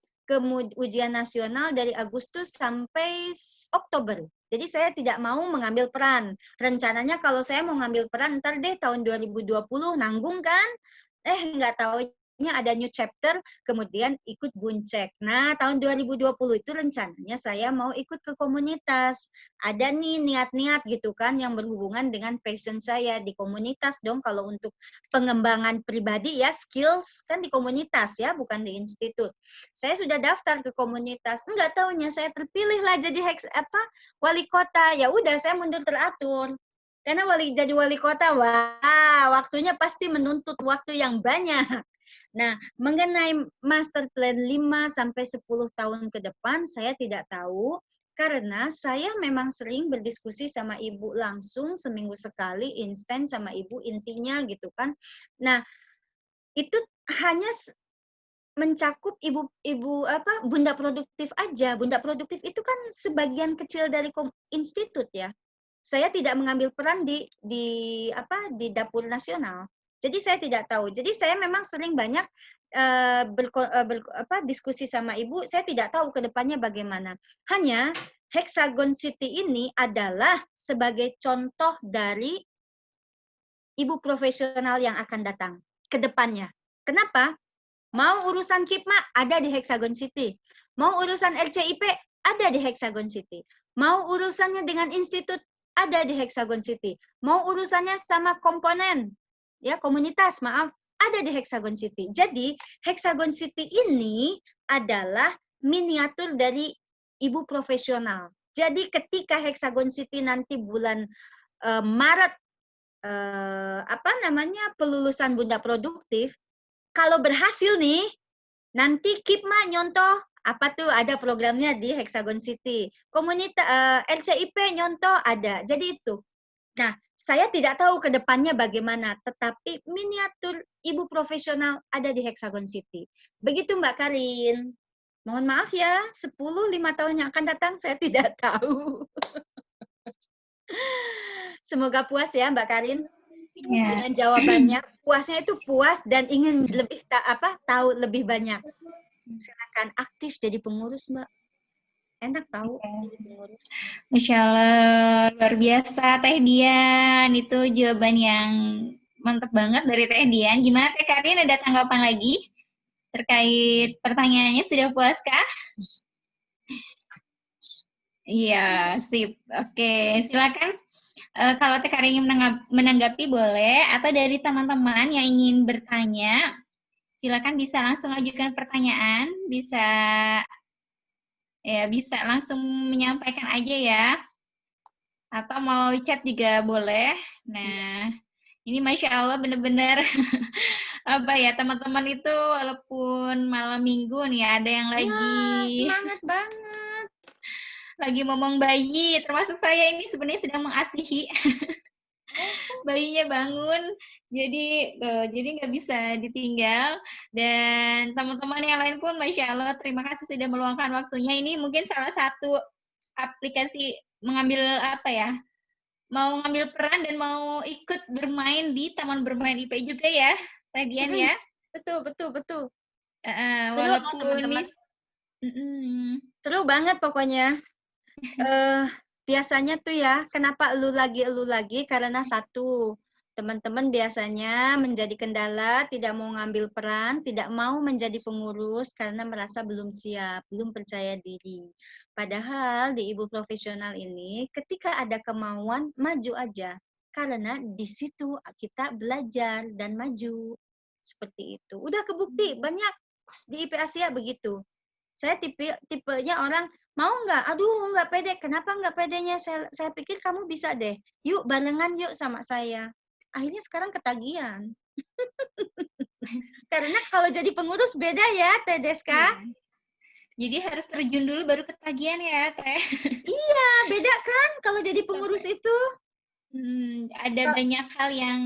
S1: nasional dari Agustus sampai Oktober. Jadi saya tidak mau mengambil peran. Rencananya kalau saya mau ngambil peran, ntar deh tahun 2020 nanggung kan? Nggak tahu ada new chapter, kemudian ikut Buncek. Nah, tahun 2020 itu rencananya saya mau ikut ke komunitas. Ada nih niat-niat gitu kan yang berhubungan dengan passion saya di komunitas dong. Kalau untuk pengembangan pribadi ya, skills kan di komunitas ya, bukan di institut. Saya sudah daftar ke komunitas. Enggak taunya saya terpilih lah jadi wali kota. Ya udah saya mundur teratur. Karena jadi wali kota, wah, waktunya pasti menuntut waktu yang banyak. Nah, mengenai master plan 5 sampai 10 tahun ke depan, saya tidak tahu karena saya memang sering berdiskusi sama ibu langsung seminggu sekali, instan sama ibu intinya gitu kan. Nah, itu hanya mencakup bunda produktif aja. Bunda produktif itu kan sebagian kecil dari institut ya. Saya tidak mengambil peran di dapur nasional. Jadi saya tidak tahu. Jadi saya memang sering banyak diskusi sama ibu. Saya tidak tahu ke depannya bagaimana. Hanya Hexagon City ini adalah sebagai contoh dari ibu profesional yang akan datang ke depannya. Kenapa? Mau urusan KIPMA ada di Hexagon City. Mau urusan LCIP ada di Hexagon City. Mau urusannya dengan institut ada di Hexagon City. Mau urusannya sama komponen, ya komunitas, maaf, ada di Hexagon City. Jadi, Hexagon City ini adalah miniatur dari ibu profesional. Jadi, ketika Hexagon City nanti bulan Maret, pelulusan bunda produktif, kalau berhasil nih, nanti KIPMA nyontoh apa tuh ada programnya di Hexagon City. Komunitas LCIP nyontoh ada. Jadi itu. Nah, saya tidak tahu ke depannya bagaimana, tetapi miniatur ibu profesional ada di Hexagon City. Begitu Mbak Karin. Mohon maaf ya, 10-5 tahun yang akan datang saya tidak tahu. Semoga puas ya Mbak Karin. Dengan jawabannya. Puasnya itu puas dan ingin lebih tahu lebih banyak. Silakan aktif jadi pengurus, Mbak. Enak tahu jadi pengurus.
S2: Masya Allah, luar biasa Teh Dian. Itu jawaban yang mantap banget dari Teh Dian. Gimana Teh Karin, ada tanggapan lagi terkait pertanyaannya? Sudah puaskah? Iya, sip. Oke, silakan. Kalau Teh Karin ingin menanggapi boleh, atau dari teman-teman yang ingin bertanya, silakan bisa langsung ajukan pertanyaan, bisa langsung menyampaikan aja ya, atau melalui chat juga boleh. Nah, ini Masya Allah benar-benar teman-teman itu walaupun malam minggu nih ada yang lagi
S1: semangat banget.
S2: Lagi ngomong bayi, termasuk saya ini sebenarnya sedang mengasihi bayinya bangun, jadi nggak bisa ditinggal. Dan teman-teman yang lain pun Masya Allah, terima kasih sudah meluangkan waktunya. Ini mungkin salah satu aplikasi mengambil mau ngambil peran dan mau ikut bermain di Taman Bermain IP juga ya, Teh Dian ya.
S1: Betul.
S2: Walaupun
S1: teman-teman. Seru banget pokoknya. Biasanya tuh ya, kenapa elu lagi, karena satu, teman-teman biasanya menjadi kendala, tidak mau ngambil peran, tidak mau menjadi pengurus karena merasa belum siap, belum percaya diri. Padahal di ibu profesional ini, ketika ada kemauan, maju aja. Karena di situ kita belajar dan maju. Seperti itu. Udah kebukti, banyak di IP Asia begitu. Saya tipenya orang, mau nggak? Aduh, nggak pede. Kenapa nggak pedenya? Saya pikir kamu bisa deh. Yuk, barengan yuk sama saya. Akhirnya sekarang ketagihan. Karena kalau jadi pengurus beda ya, Teh Deska.
S2: Jadi harus terjun dulu baru ketagihan ya, Teh.
S1: Iya, beda kan kalau jadi pengurus itu.
S2: Ada banyak hal yang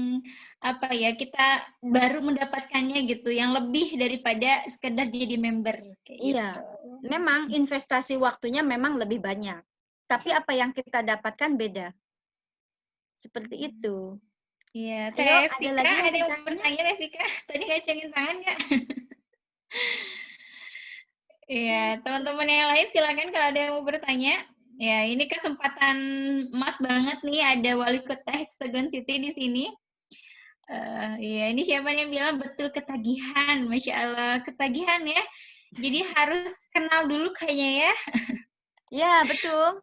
S2: kita baru mendapatkannya gitu, yang lebih daripada sekedar jadi member.
S1: Iya, memang investasi waktunya memang lebih banyak. Tapi apa yang kita dapatkan beda. Seperti itu.
S2: Iya, Teh Vika, ada yang mau bertanya Teh Vika? Tadi ngacungin tangan nggak? Iya, teman-teman yang lain silakan kalau ada yang mau bertanya. Ya, ini kesempatan emas banget nih, ada Wali Kota Hexagon City di sini. Iya, ini siapa yang bilang betul ketagihan, Masya Allah, ketagihan ya. Jadi harus kenal dulu kayaknya ya,
S1: Ya, betul.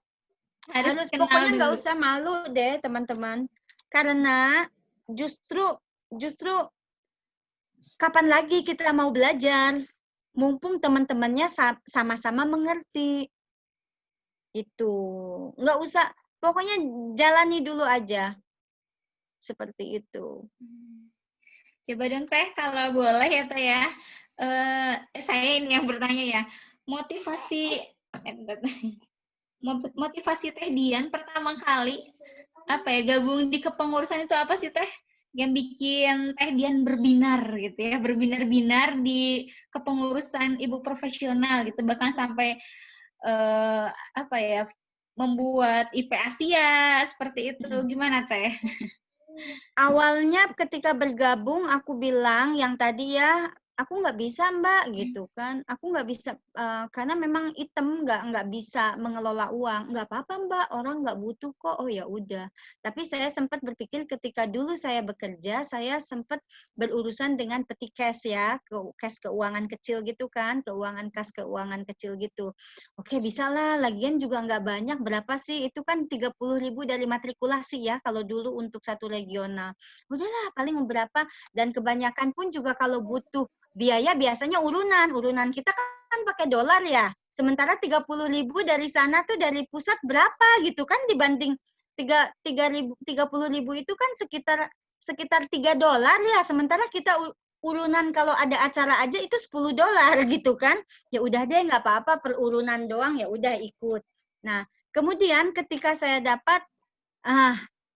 S2: harus
S1: Harus,
S2: kenal
S1: pokoknya nggak
S2: dulu.
S1: usah malu deh, teman-teman. Karena justru kapan lagi kita mau belajar? Mumpung teman-temannya sama-sama mengerti. Itu. Nggak usah, pokoknya jalani dulu aja. Seperti itu.
S2: Coba dong Teh, kalau boleh ya Teh ya. Saya ini yang bertanya ya. Motivasi Teh Dian pertama kali apa ya gabung di kepengurusan itu apa sih Teh? Yang bikin Teh Dian berbinar gitu ya, berbinar-binar di kepengurusan ibu profesional gitu, bahkan sampai apa ya membuat IP Asia seperti itu. Gimana Teh?
S1: Awalnya ketika bergabung aku bilang yang tadi ya, aku nggak bisa Mbak gitu kan, aku nggak bisa karena memang item nggak bisa mengelola uang, nggak apa-apa Mbak, orang nggak butuh kok. Oh ya udah. Tapi saya sempat berpikir ketika dulu saya bekerja, saya sempat berurusan dengan peti cash ya, cash keuangan kecil gitu kan, keuangan kas keuangan kecil gitu. Oke bisa lah, lagian juga nggak banyak, berapa sih? Itu kan 30.000 dari matrikulasi ya kalau dulu untuk satu regional. Udahlah paling beberapa, dan kebanyakan pun juga kalau butuh biaya biasanya urunan kita kan pakai dolar ya, sementara 30.000 dari sana tuh dari pusat berapa gitu kan, dibanding 30.000 itu kan sekitar $3 ya, sementara kita urunan kalau ada acara aja itu $10 gitu kan. Ya udah deh nggak apa-apa, per urunan doang ya udah ikut. Nah kemudian ketika saya dapat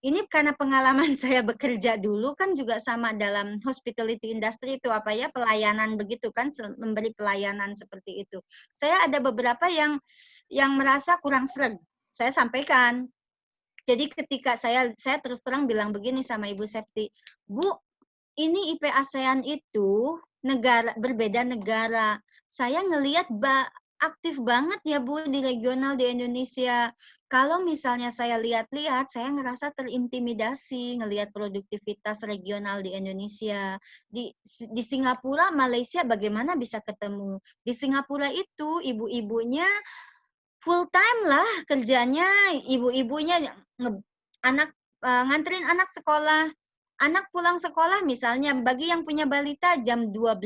S1: ini karena pengalaman saya bekerja dulu kan juga sama dalam hospitality industry itu apa ya, pelayanan begitu kan, memberi pelayanan seperti itu. Saya ada beberapa yang merasa kurang sreg. Saya sampaikan. Jadi ketika saya terus terang bilang begini sama Ibu Septi, Bu, ini IP ASEAN itu berbeda negara. Saya ngelihat aktif banget ya Bu di regional di Indonesia. Kalau misalnya saya lihat-lihat, saya ngerasa terintimidasi ngelihat produktivitas regional di Indonesia. Di Singapura, Malaysia bagaimana bisa ketemu? Di Singapura itu ibu-ibunya full time lah kerjanya, ibu-ibunya nganterin anak sekolah. Anak pulang sekolah misalnya bagi yang punya balita jam 12,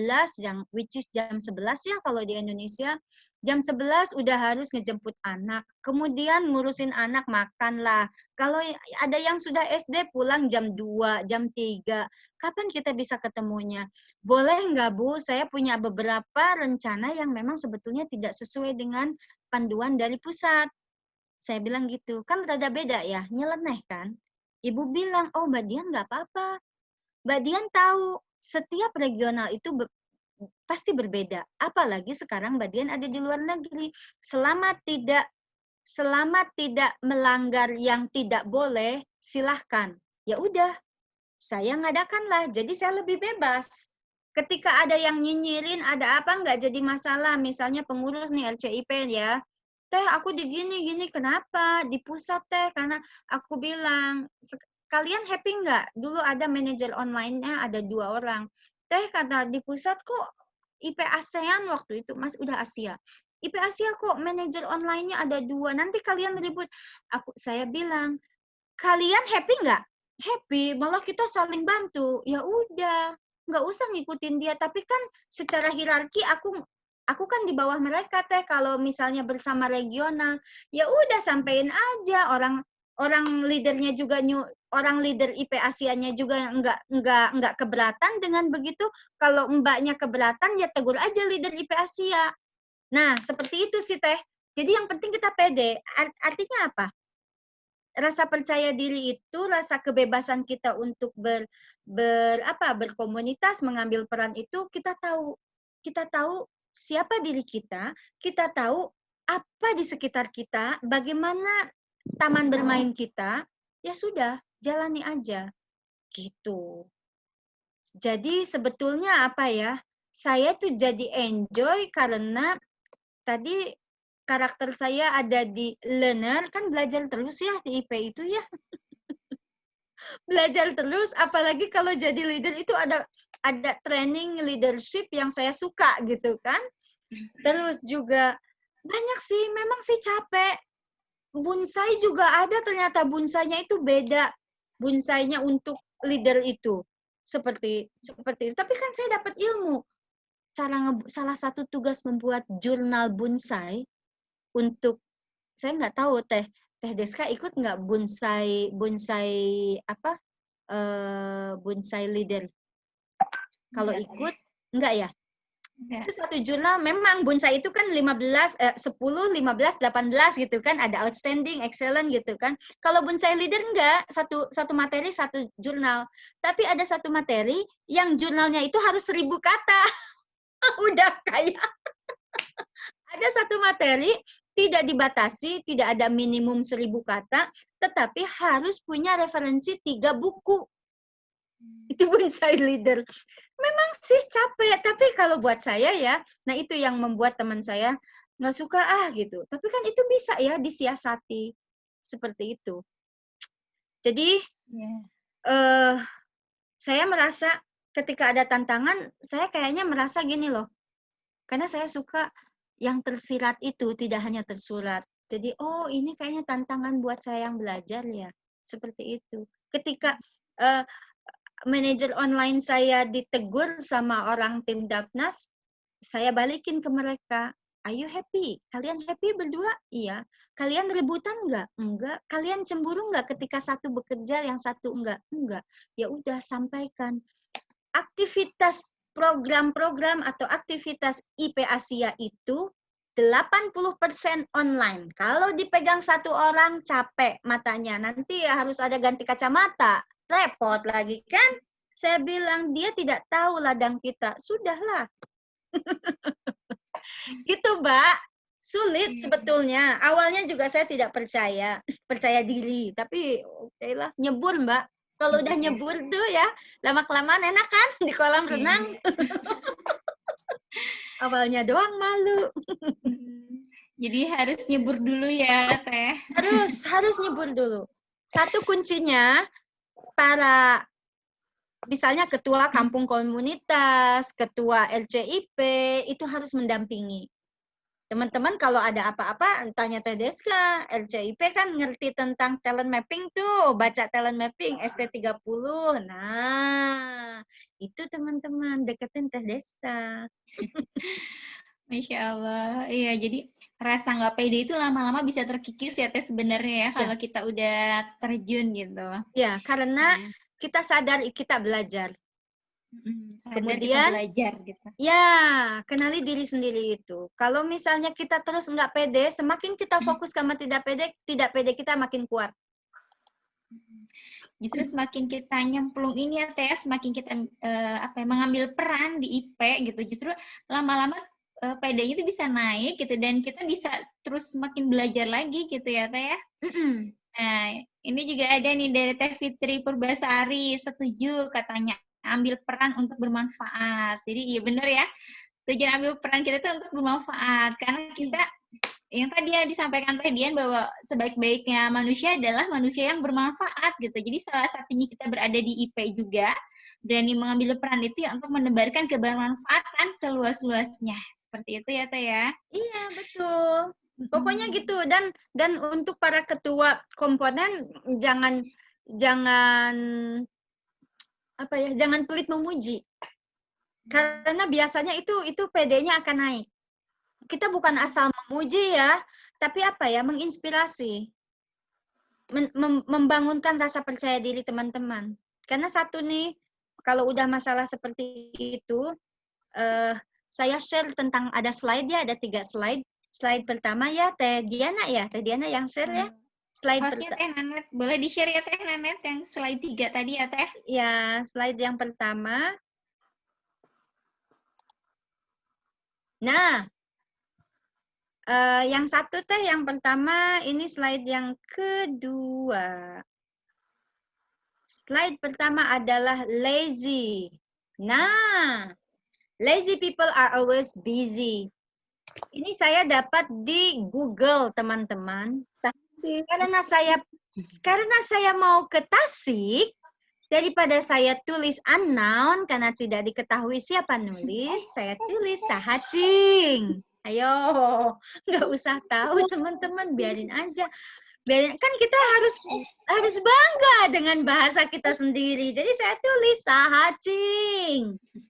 S1: which is jam 11 ya kalau di Indonesia. Jam 11 udah harus ngejemput anak. Kemudian ngurusin anak makan lah. Kalau ada yang sudah SD pulang jam 2, jam 3. Kapan kita bisa ketemunya? Boleh nggak Bu, saya punya beberapa rencana yang memang sebetulnya tidak sesuai dengan panduan dari pusat. Saya bilang gitu. Kan rada beda ya, nyeleneh kan? Ibu bilang, oh Mbak Dian nggak apa-apa. Mbak Dian tahu setiap regional itu pasti berbeda. Apalagi sekarang Mbak Dian ada di luar negeri. Selama tidak melanggar yang tidak boleh, silahkan. Ya udah, saya ngadakanlah. Jadi saya lebih bebas. Ketika ada yang nyinyirin, ada apa nggak jadi masalah. Misalnya pengurus nih LCIP ya. Teh aku di gini, kenapa? Di pusat teh, karena aku bilang, kalian happy nggak? Dulu ada manajer online-nya, ada 2 orang. Teh kata di pusat kok IP ASEAN waktu itu, Mas udah Asia. IP Asia kok manajer online-nya ada 2, nanti kalian ribut. Saya bilang, kalian happy nggak? Happy, malah kita saling bantu. Ya udah, nggak usah ngikutin dia. Tapi kan secara hierarki aku kan di bawah mereka teh. Kalau misalnya bersama regional, ya udah sampein aja, orang leadernya juga orang leader IP Asianya juga nggak keberatan dengan begitu. Kalau mbaknya keberatan ya tegur aja leader IP Asia. Nah seperti itu sih teh. Jadi yang penting kita pede. Artinya apa? Rasa percaya diri itu rasa kebebasan kita untuk berkomunitas, mengambil peran itu kita tahu siapa diri kita tahu apa di sekitar kita, bagaimana taman bermain kita, ya sudah jalani aja gitu. Jadi sebetulnya apa ya, saya tuh jadi enjoy karena tadi karakter saya ada di learner, kan belajar terus ya di IP itu ya. belajar terus, apalagi kalau jadi leader itu ada training leadership yang saya suka gitu kan. Terus juga banyak sih, memang sih capek. Bonsai juga ada, ternyata bonsainya itu beda. Bonsainya untuk leader itu seperti itu. Tapi kan saya dapat ilmu. Salah satu tugas membuat jurnal bonsai untuk, saya nggak tahu Teh Deska ikut nggak bonsai apa bonsai leader? Kalau
S2: Enggak,
S1: ikut enggak ya?
S2: enggak.
S1: Itu satu jurnal, memang bonsai itu kan 10, 15, 18 gitu kan, ada outstanding, excellent gitu kan. Kalau bonsai leader enggak, satu materi satu jurnal. Tapi ada satu materi yang jurnalnya itu harus 1000 kata. Udah kayak ada satu materi tidak dibatasi, tidak ada minimum 1000 kata, tetapi harus punya referensi 3 buku. Itu bonsai leader. Memang sih capek, tapi kalau buat saya ya, nah itu yang membuat teman saya nggak suka gitu. Tapi kan itu bisa ya disiasati seperti itu. Jadi saya merasa ketika ada tantangan, saya kayaknya merasa gini loh, karena saya suka yang tersirat itu, tidak hanya tersurat. Jadi, oh ini kayaknya tantangan buat saya yang belajar ya, seperti itu. Ketika manajer online saya ditegur sama orang tim Dapnas, saya balikin ke mereka, are you happy? Kalian happy berdua? Iya. Kalian rebutan nggak? Enggak. Kalian cemburu nggak ketika satu bekerja yang satu enggak? Enggak. Ya udah, sampaikan. Aktivitas program-program atau aktivitas IP Asia itu 80% online. Kalau dipegang satu orang capek matanya, nanti ya harus ada ganti kacamata. Repot lagi kan? Saya bilang dia tidak tahu ladang kita. Sudahlah. Gitu, Mbak. Sulit sebetulnya. Awalnya juga saya tidak percaya diri. Tapi oke lah, nyebur, Mbak. Kalau udah nyebur tuh ya, lama-kelamaan enak kan di kolam renang. Awalnya doang malu.
S2: Jadi harus nyebur dulu ya, Teh.
S1: Harus nyebur dulu. Satu kuncinya, para misalnya ketua kampung komunitas, ketua LCIP, itu harus mendampingi. Teman-teman kalau ada apa-apa, tanya Teh Deska. LCIP kan ngerti tentang talent mapping tuh, baca talent mapping, ST30. Nah, itu teman-teman, deketin Teh Deska.
S2: Masya Allah. Iya, jadi rasa nggak pede itu lama-lama bisa terkikis ya Teh sebenarnya ya, kalau kita udah terjun gitu.
S1: Ya, karena kita sadar kita belajar.
S2: Sadar
S1: Kemudian
S2: kita belajar gitu.
S1: Ya, kenali diri sendiri itu. Kalau misalnya kita terus nggak pede, semakin kita fokus sama tidak pede kita makin kuat.
S2: Justru semakin kita nyemplung ini ya Teh, semakin kita mengambil peran di IP gitu, justru lama-lama PD-nya itu bisa naik gitu, dan kita bisa terus semakin belajar lagi gitu ya Teh ya. Nah, ini juga ada nih dari Teh Fitri Purbasari, setuju katanya ambil peran untuk bermanfaat. Jadi iya benar ya, tujuan ambil peran kita itu untuk bermanfaat, karena kita yang tadi yang disampaikan Teh Dian bahwa sebaik-baiknya manusia adalah manusia yang bermanfaat gitu. Jadi salah satunya kita berada di IP juga, berani mengambil peran itu ya untuk menebarkan kebermanfaatan seluas-luasnya. Seperti itu ya Teh ya.
S1: Iya, betul. Pokoknya gitu, dan untuk para ketua komponen jangan jangan pelit memuji. Karena biasanya itu PD-nya akan naik. Kita bukan asal memuji ya, tapi menginspirasi. Membangunkan rasa percaya diri teman-teman. Karena satu nih, kalau udah masalah seperti itu, saya share tentang ada slide ya, ada 3 slide. Slide pertama ya, Teh Diana yang share ya. Slide
S2: Hostnya Teh Nanet, boleh di-share ya Teh Nanet yang slide 3 tadi ya Teh?
S1: Ya, slide yang pertama. Nah, yang satu Teh, yang pertama, ini slide yang kedua. Slide pertama adalah lazy. Nah, lazy people are always busy. Ini saya dapat di Google, teman-teman. Karena saya mau ke Tasik, Daripada saya tulis unknown karena tidak diketahui siapa nulis, saya tulis Sahacing. Ayo, nggak usah tahu teman-teman, biarin aja. Biarin, kan kita harus bangga dengan bahasa kita sendiri. Jadi saya tulis Sahacing.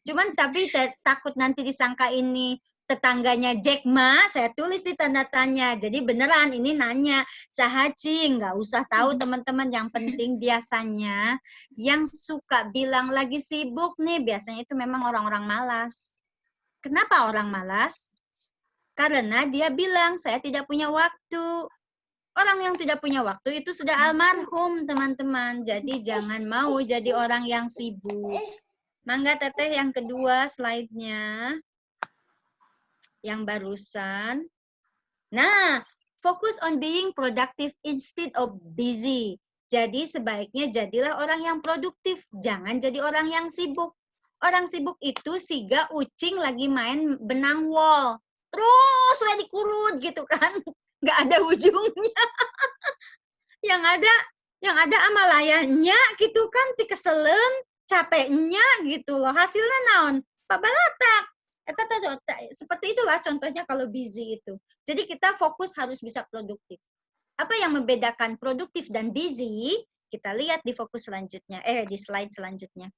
S1: Cuman tapi takut nanti disangka ini tetangganya Jack Ma, saya tulis di tanda tanya. Jadi beneran ini nanya Sahacing, nggak usah tahu teman-teman. Yang penting biasanya yang suka bilang lagi sibuk nih, biasanya itu memang orang-orang malas. Kenapa orang malas? Karena dia bilang saya tidak punya waktu. Orang yang tidak punya waktu itu sudah almarhum, teman-teman. Jadi jangan mau jadi orang yang sibuk. Mangga Teteh yang kedua slide-nya. Yang barusan. Nah, fokus on being productive instead of busy. Jadi sebaiknya jadilah orang yang produktif. Jangan jadi orang yang sibuk. Orang sibuk itu siga ucing lagi main benang wol. Terus udah dikurut gitu kan. Nggak ada ujungnya. yang ada amalayanya gitu kan, pikeselen, capeknya gitu loh. Hasilnya naon? Pabalatak. Seperti itulah contohnya kalau busy itu. Jadi kita fokus harus bisa produktif. Apa yang membedakan produktif dan busy? Kita lihat di fokus selanjutnya. Di slide selanjutnya.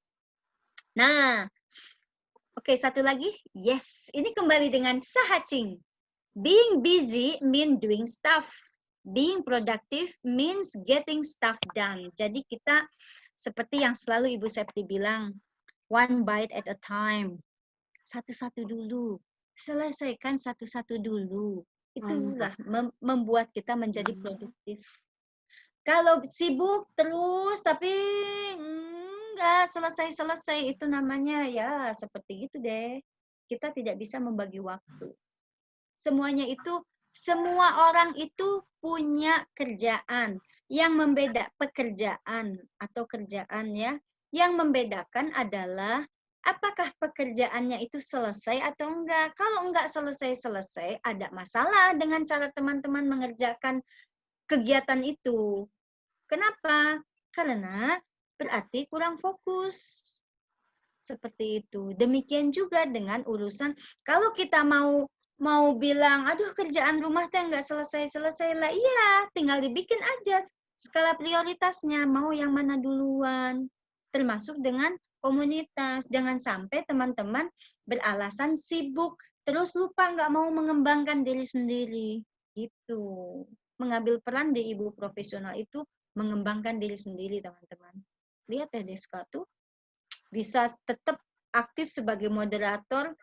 S1: Nah, oke, satu lagi. Yes, ini kembali dengan Sahacing. Being busy mean doing stuff. Being productive means getting stuff done. Jadi kita seperti yang selalu Ibu Septi bilang, one bite at a time. Satu-satu dulu. Selesaikan satu-satu dulu. Itulah membuat kita menjadi produktif. Kalau sibuk terus tapi enggak selesai-selesai, itu namanya ya seperti itu deh. Kita tidak bisa membagi waktu. Semuanya itu, semua orang itu punya kerjaan. Yang membeda pekerjaan atau kerjaan ya, yang membedakan adalah apakah pekerjaannya itu selesai atau enggak. Kalau enggak selesai-selesai, ada masalah dengan cara teman-teman mengerjakan kegiatan itu. Kenapa? Karena berarti kurang fokus. Seperti itu. Demikian juga dengan urusan, kalau kita mau bilang, aduh kerjaan rumah teh nggak selesai-selesai lah. Iya, tinggal dibikin aja skala prioritasnya. Mau yang mana duluan. Termasuk dengan komunitas. Jangan sampai teman-teman beralasan sibuk, terus lupa nggak mau mengembangkan diri sendiri. Gitu. Mengambil peran di ibu profesional itu mengembangkan diri sendiri, teman-teman. Lihat ya Deska tuh, bisa tetap aktif sebagai moderator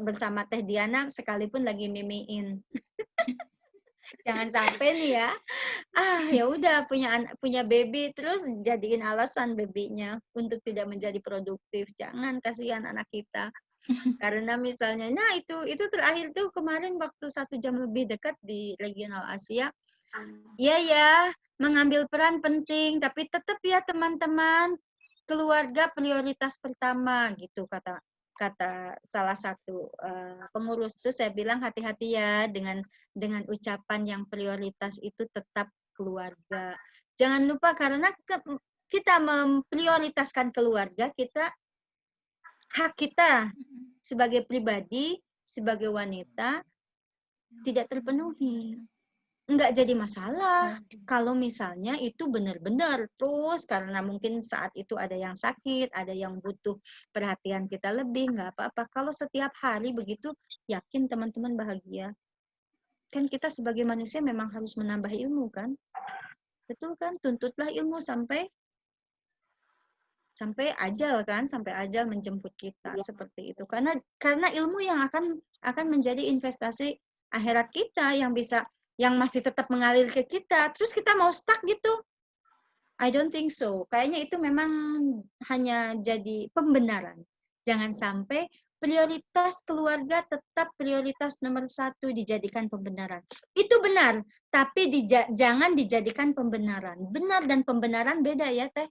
S1: bersama Teh Diana sekalipun lagi mimiin. Jangan sampai nih ya. Ya udah punya baby terus jadiin alasan babynya untuk tidak menjadi produktif. Jangan, kasihan anak kita. Karena misalnya, nah itu terakhir tuh kemarin waktu 1 jam lebih dekat di Regional Asia. Iya ya, mengambil peran penting, tapi tetap ya teman-teman, keluarga prioritas pertama gitu kata salah satu pengurus tuh. Saya bilang hati-hati ya dengan ucapan yang prioritas itu tetap keluarga. Jangan lupa karena kita memprioritaskan keluarga, hak kita sebagai pribadi, sebagai wanita tidak terpenuhi. Enggak jadi masalah kalau misalnya itu benar-benar terus karena mungkin saat itu ada yang sakit, ada yang butuh perhatian kita lebih, enggak apa-apa. Kalau setiap hari begitu, yakin teman-teman bahagia. Kan kita sebagai manusia memang harus menambah ilmu kan? Betul kan? Tuntutlah ilmu sampai ajal kan, sampai ajal menjemput kita seperti itu. Karena ilmu yang akan menjadi investasi akhirat kita yang masih tetap mengalir ke kita, terus kita mau stuck gitu. I don't think so. Kayaknya itu memang hanya jadi pembenaran. Jangan sampai prioritas keluarga tetap prioritas nomor 1 dijadikan pembenaran. Itu benar, tapi jangan dijadikan pembenaran. Benar dan pembenaran beda ya, Teh.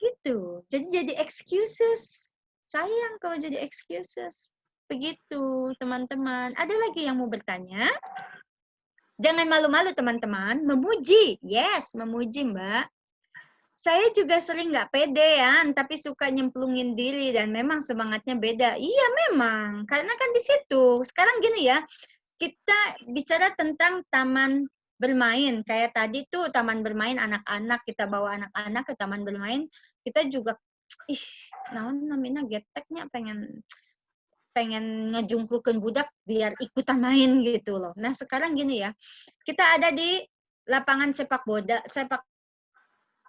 S1: Gitu. Jadi excuses. Sayang kalau jadi excuses. Begitu, teman-teman. Ada lagi yang mau bertanya? Jangan malu-malu, teman-teman. Memuji. Yes, memuji, Mbak. Saya juga sering nggak pede ya, tapi suka nyemplungin diri dan memang semangatnya beda. Iya memang, karena kan di situ. Sekarang gini ya, kita bicara tentang taman bermain. Kayak tadi tuh taman bermain anak-anak, kita bawa anak-anak ke taman bermain, kita juga naon namanya geteknya pengen ngejungkrukin budak biar ikutan main gitu loh. Nah, sekarang gini ya. Kita ada di lapangan sepak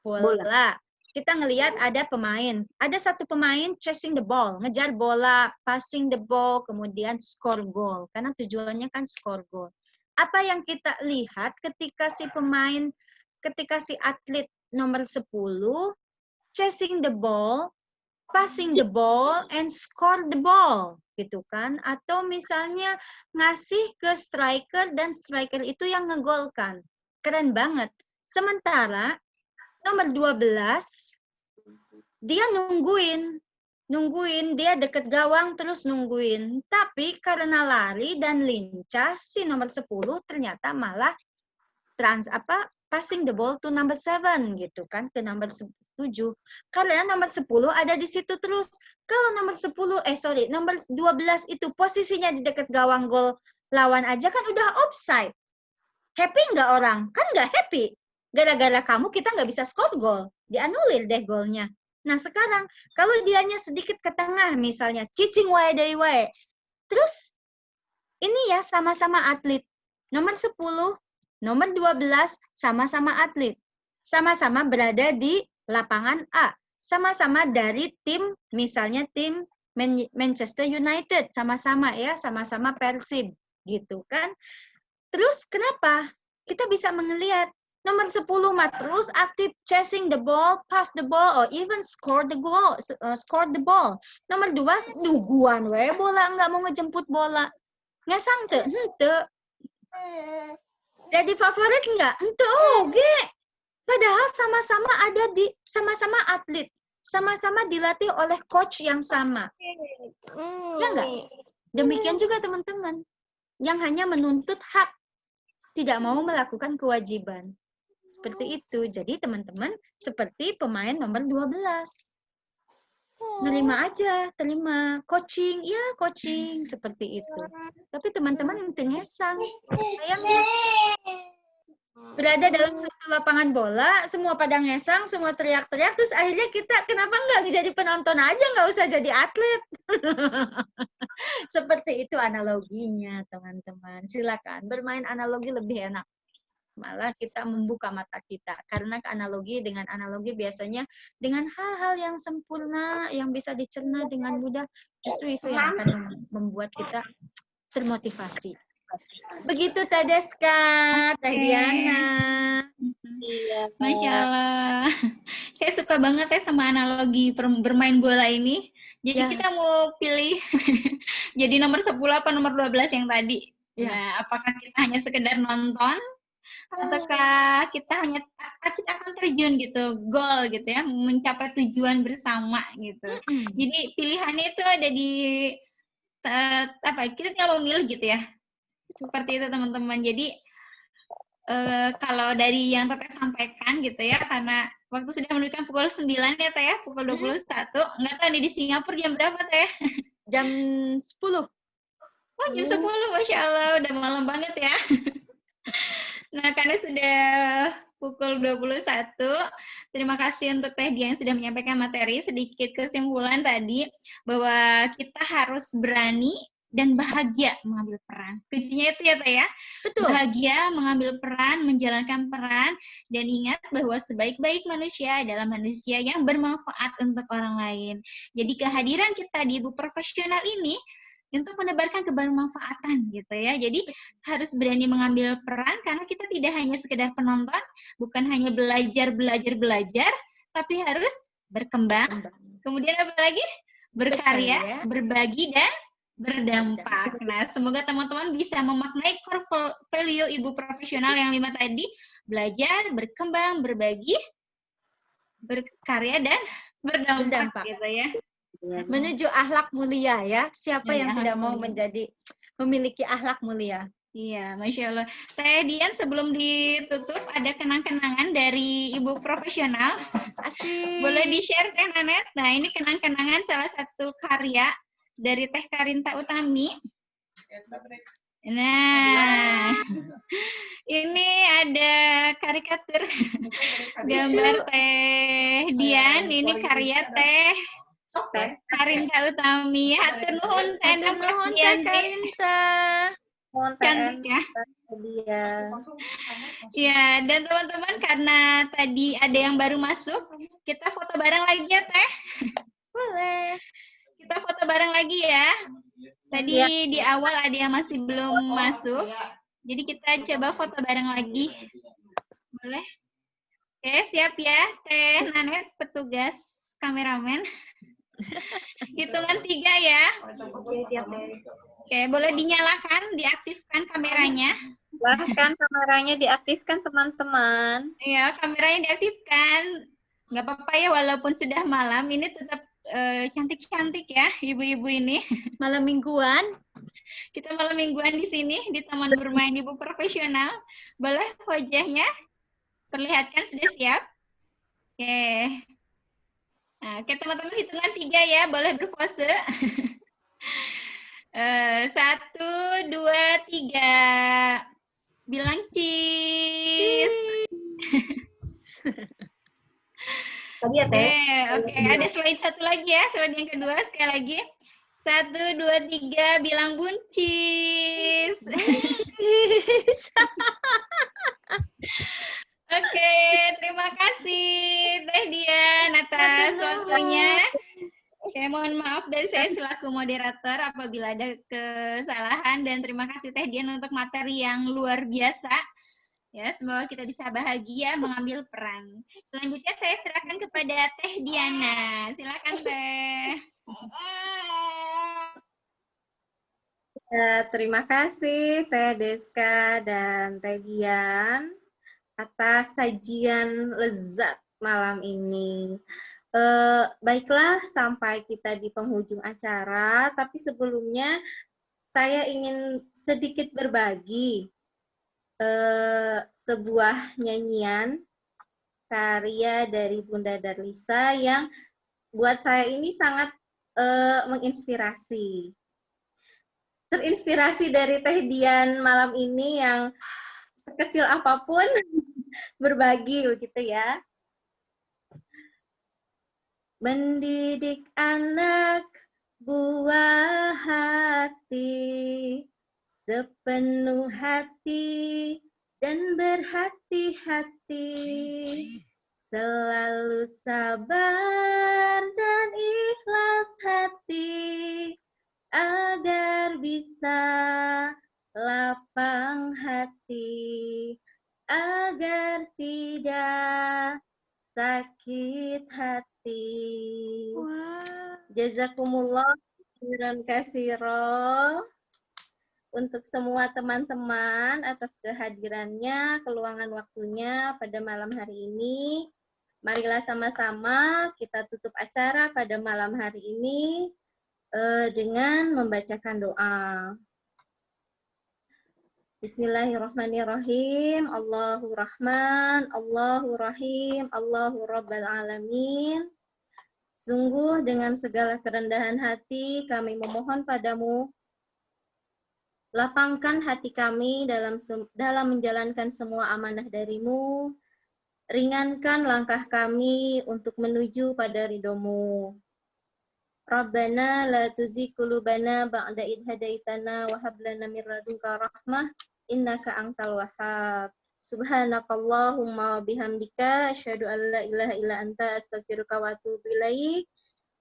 S1: bola. Kita ngelihat ada pemain. Ada satu pemain chasing the ball, ngejar bola, passing the ball, kemudian score goal. Karena tujuannya kan score goal. Apa yang kita lihat ketika si atlet nomor 10 chasing the ball, passing the ball, and score the ball, gitu kan? Atau misalnya ngasih ke striker dan striker itu yang ngegolkan. Keren banget. Sementara nomor 12, dia nungguin, dia deket gawang terus nungguin. Tapi karena lari dan lincah, si nomor 10 ternyata malah passing the ball to number 7 gitu kan, ke nomor 7. Karena nomor 10 ada di situ terus. Kalau nomor 12 itu posisinya di dekat gawang gol lawan aja kan udah offside. Happy nggak orang? Kan nggak happy. Gara-gara kamu kita nggak bisa score gol. Dianulir deh golnya. Nah sekarang, kalau dianya sedikit ke tengah misalnya, cicing wae deui wae. Terus, ini ya sama-sama atlet. Nomor 10, nomor 12 sama-sama atlet. Sama-sama berada di lapangan A. Sama-sama dari tim, misalnya tim Manchester United. Sama-sama ya, sama-sama Persib. Gitu kan. Terus kenapa? Kita bisa melihat nomor 10 mah terus aktif chasing the ball, pass the ball, or even score the ball. Nomor 2, duguan we bola, nggak mau ngejemput bola. Ngesang teu? Henteu. Jadi favorit nggak? Henteu oge. Padahal sama-sama atlet. Sama-sama dilatih oleh coach yang sama. Ya nggak? Demikian juga teman-teman. Yang hanya menuntut hak. Tidak mau melakukan kewajiban. Seperti itu. Jadi teman-teman seperti pemain nomor 12. Nerima aja, terima. Coaching, ya coaching. Seperti itu. Tapi teman-teman itu ngesang. Sayangnya berada dalam satu lapangan bola, semua pada ngesang, semua teriak-teriak, terus akhirnya kita kenapa nggak jadi penonton aja, nggak usah jadi atlet. Seperti itu analoginya, teman-teman. Silakan bermain analogi lebih enak. Malah kita membuka mata kita. Karena dengan analogi biasanya dengan hal-hal yang sempurna, yang bisa dicerna dengan mudah, justru itu yang akan membuat kita termotivasi. Begitu Teh Deska, Teh Diana.
S2: Masya Allah. Saya suka banget sama analogi bermain bola ini. Jadi kita mau pilih jadi nomor 10 apa nomor 12 yang tadi. Nah, apakah kita hanya sekedar nonton ataukah kita akan terjun gitu, goal gitu ya, mencapai tujuan bersama gitu. Jadi pilihannya itu ada di kita tinggal memilih gitu ya. Seperti itu teman-teman. Jadi kalau dari yang Teteh sampaikan gitu ya, karena waktu sudah menunjukkan pukul 9 ya Teh ya, pukul 21. Nggak tahu nih di Singapura jam berapa Teh?
S1: Jam 10.
S2: Oh jam 10, Masya Allah, udah malam banget ya. Nah karena sudah pukul 21, terima kasih untuk Teh Dian yang sudah menyampaikan materi. Sedikit kesimpulan tadi, bahwa kita harus berani dan bahagia mengambil peran. Kuncinya itu ya Teh ya. Betul. Bahagia mengambil peran, menjalankan peran, dan ingat bahwa sebaik-baik manusia adalah manusia yang bermanfaat untuk orang lain. Jadi kehadiran kita di Ibu Profesional ini untuk menebarkan kebermanfaatan gitu ya. Jadi harus berani mengambil peran karena kita tidak hanya sekedar penonton, bukan hanya belajar, tapi harus berkembang. Kemudian apa lagi? Berkarya, berbagi, dan berdampak. Nah, semoga teman-teman bisa memaknai core value Ibu Profesional yang 5 tadi, belajar, berkembang, berbagi, berkarya, dan berdampak. Gitu ya.
S1: Menuju akhlak mulia ya. Siapa yang tidak mau memiliki akhlak mulia?
S2: Iya, Masya Allah. Teh Dian, sebelum ditutup, ada kenang-kenangan dari Ibu Profesional.
S1: Asik.
S2: Boleh di-share Teh Nanet? Nah, ini kenang-kenangan salah satu karya dari Teh Karinta Utami. Nah, ini ada karikatur gambar Teh Dian. Ini karya Teh Karinta Utami. Hatur nuhun Teh
S1: Nuhun Teh
S2: Dian.
S1: Karinta.
S3: Mohon
S2: Cantik ya.
S3: dia.
S2: Ya, dan teman-teman karena tadi ada yang baru masuk, kita foto bareng lagi ya Teh.
S1: Boleh.
S2: Kita foto bareng lagi ya. Tadi
S3: Ya.
S2: di awal ada yang masih belum masuk. Jadi kita coba foto bareng lagi. Boleh? Oke, siap ya Teh Nanet, petugas kameramen. Hitungan 3 ya. Oke, boleh dinyalakan, diaktifkan kameranya.
S3: Bahkan kameranya diaktifkan teman-teman.
S2: Iya, kameranya diaktifkan. Nggak apa-apa ya, walaupun sudah malam, ini tetap cantik-cantik ya, ibu-ibu ini.
S1: Malam mingguan.
S2: Kita malam mingguan di sini, di Taman Bermain Ibu Profesional. Boleh wajahnya? Perlihatkan, sudah siap? Oke. Nah, oke, teman-teman, hitungan 3 ya, boleh berpose. 1, 2, 3. Bilang cheese.
S3: Tadi ya
S2: Oke, ada slide satu lagi ya, slide yang kedua sekali lagi. 1, 2, 3, bilang buncis. Oke, terima kasih Teh Dian atas waktunya. Saya mohon maaf dari saya selaku moderator apabila ada kesalahan, dan terima kasih Teh Dian untuk materi yang luar biasa. Ya, semoga kita bisa bahagia mengambil peran. Selanjutnya saya serahkan kepada Teh Diana. Silakan Teh.
S3: Ya, terima kasih Teh Deska dan Teh Dian atas sajian lezat malam ini. Baiklah, sampai kita di penghujung acara, tapi sebelumnya saya ingin sedikit berbagi sebuah nyanyian karya dari Bunda Darlisa yang buat saya ini sangat menginspirasi. Terinspirasi dari Teh Dian malam ini yang sekecil apapun berbagi begitu ya. Mendidik anak buah hati, sepenuh hati dan berhati-hati, selalu sabar dan ikhlas hati, agar bisa lapang hati, agar tidak sakit hati. Jazakumullah khairan katsira untuk semua teman-teman atas kehadirannya, keluangan waktunya pada malam hari ini. Marilah sama-sama kita tutup acara pada malam hari ini dengan membacakan doa. Bismillahirrahmanirrahim. Allahu Rahman, Allahu Rahim, Allahu Rabbal Alamin. Sungguh dengan segala kerendahan hati kami memohon padamu, lapangkan hati kami dalam menjalankan semua amanah darimu, ringankan langkah kami untuk menuju pada ridhomu. Rabbana la tuzigh qulubana ba'da idh hadaitana wa hab lana min ladunka rahmah innaka antal wahhab. Subhanakallahumma wa bihamdika asyhadu an la ilaha illa anta astaghfiruka wa atubu ilaik.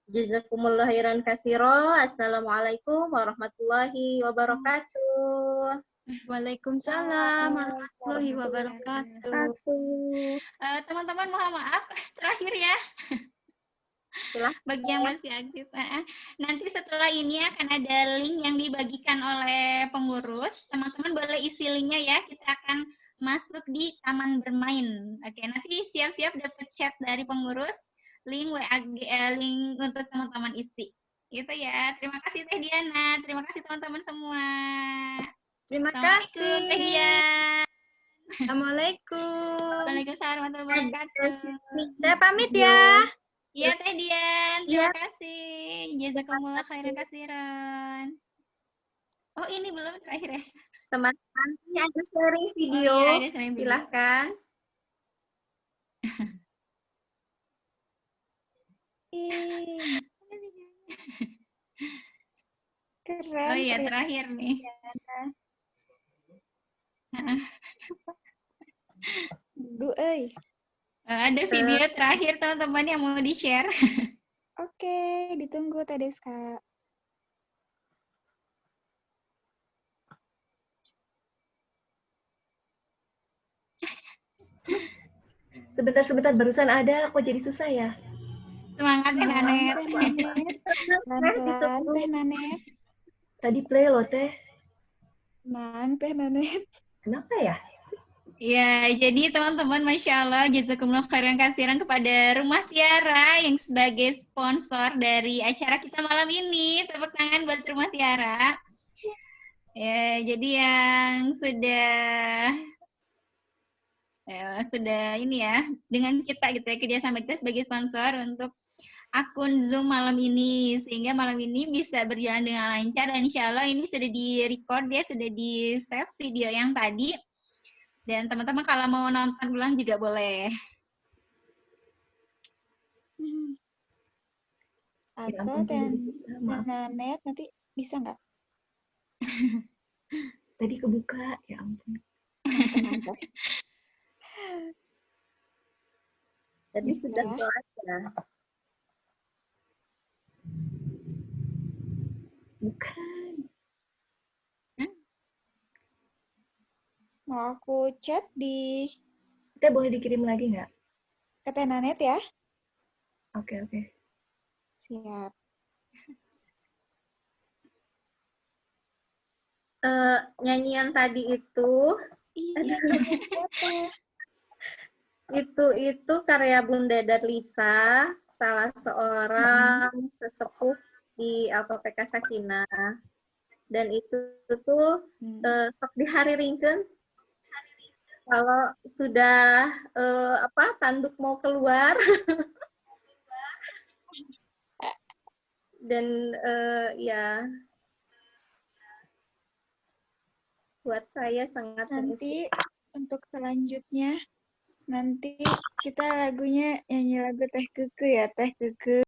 S3: Jazakumullah khairan katsira. Assalamualaikum warahmatullahi wabarakatuh.
S1: Waalaikumsalam warahmatullahi wabarakatuh.
S2: Teman-teman mohon maaf, terakhir ya.
S3: Silahkan.
S2: Bagi yang masih aktif. Nanti setelah ini akan ada link yang dibagikan oleh pengurus. Teman-teman boleh isi linknya ya. Kita akan masuk di Taman Bermain. Oke, nanti siap-siap dapat chat dari pengurus. Link WAG, link untuk teman-teman isi. Gitu ya. Terima kasih Teh Diana. Terima kasih teman-teman semua.
S1: Terima
S2: Assalamualaikum Teh
S1: kasih.
S2: Dian.
S1: Assalamualaikum.
S2: Waalaikumsalam warahmatullahi wabarakatuh.
S1: Saya pamit ya.
S2: Iya Teh Dian,
S3: Iya.
S2: terima kasih. Jazakumullah khairan kasiran. Oh ini belum terakhir ya?
S3: Teman-teman, ini ada sharing video.
S2: iya, ada sharing video.
S3: Silahkan.
S5: Ih, keren.
S2: Oh iya
S5: keren.
S2: terakhir nih.
S5: Duh, euy.
S2: Ada video terakhir teman-teman yang mau di-share.
S5: Oke, ditunggu Teh Deska.
S6: Sebentar, barusan ada, kok jadi susah ya?
S2: Semangat Teh Nanet.
S5: Teh Nanet. Pelan-pelan Teh Nanet.
S6: Tadi play loh, Teh.
S5: Tenang Teh Nanet.
S6: Kenapa ya?
S2: Ya, jadi teman-teman, Masya Allah, jazakumullah khairan kasiran kepada Rumah Tiara yang sebagai sponsor dari acara kita malam ini. Tepuk tangan buat Rumah Tiara. Ya, jadi yang sudah ini ya, dengan kita gitu ya, kerjasama kita sebagai sponsor untuk akun Zoom malam ini, sehingga malam ini bisa berjalan dengan lancar, dan insya Allah ini sudah di-record ya, sudah di-save video yang tadi. Dan teman-teman kalau mau nonton ulang juga boleh.
S6: Ya
S5: Atau
S6: ampun,
S5: Teh
S6: jadi susah, maaf.
S5: Nanet nanti bisa nggak?
S6: Tadi kebuka, ya ampun.
S5: Tenang, Teh.
S3: Jadi
S5: Bisa.
S3: sudah kelar ya.
S6: Bukan.
S5: Mau aku chat di
S6: Teh boleh dikirim lagi nggak?
S5: ke Teh Nanet ya?
S6: Oke.
S5: Siap.
S3: Nyanyian tadi itu
S5: Iya, siapa?
S3: itu karya Bunda Darlisa, salah seorang sesepuh di LPPK Sakinah. Dan itu tuh sok dihariringkeun kalau sudah tanduk mau keluar. Dan ya buat saya sangat
S5: Nanti untuk selanjutnya nanti kita lagunya nyanyi lagu Teh Keke ya, Teh Keke.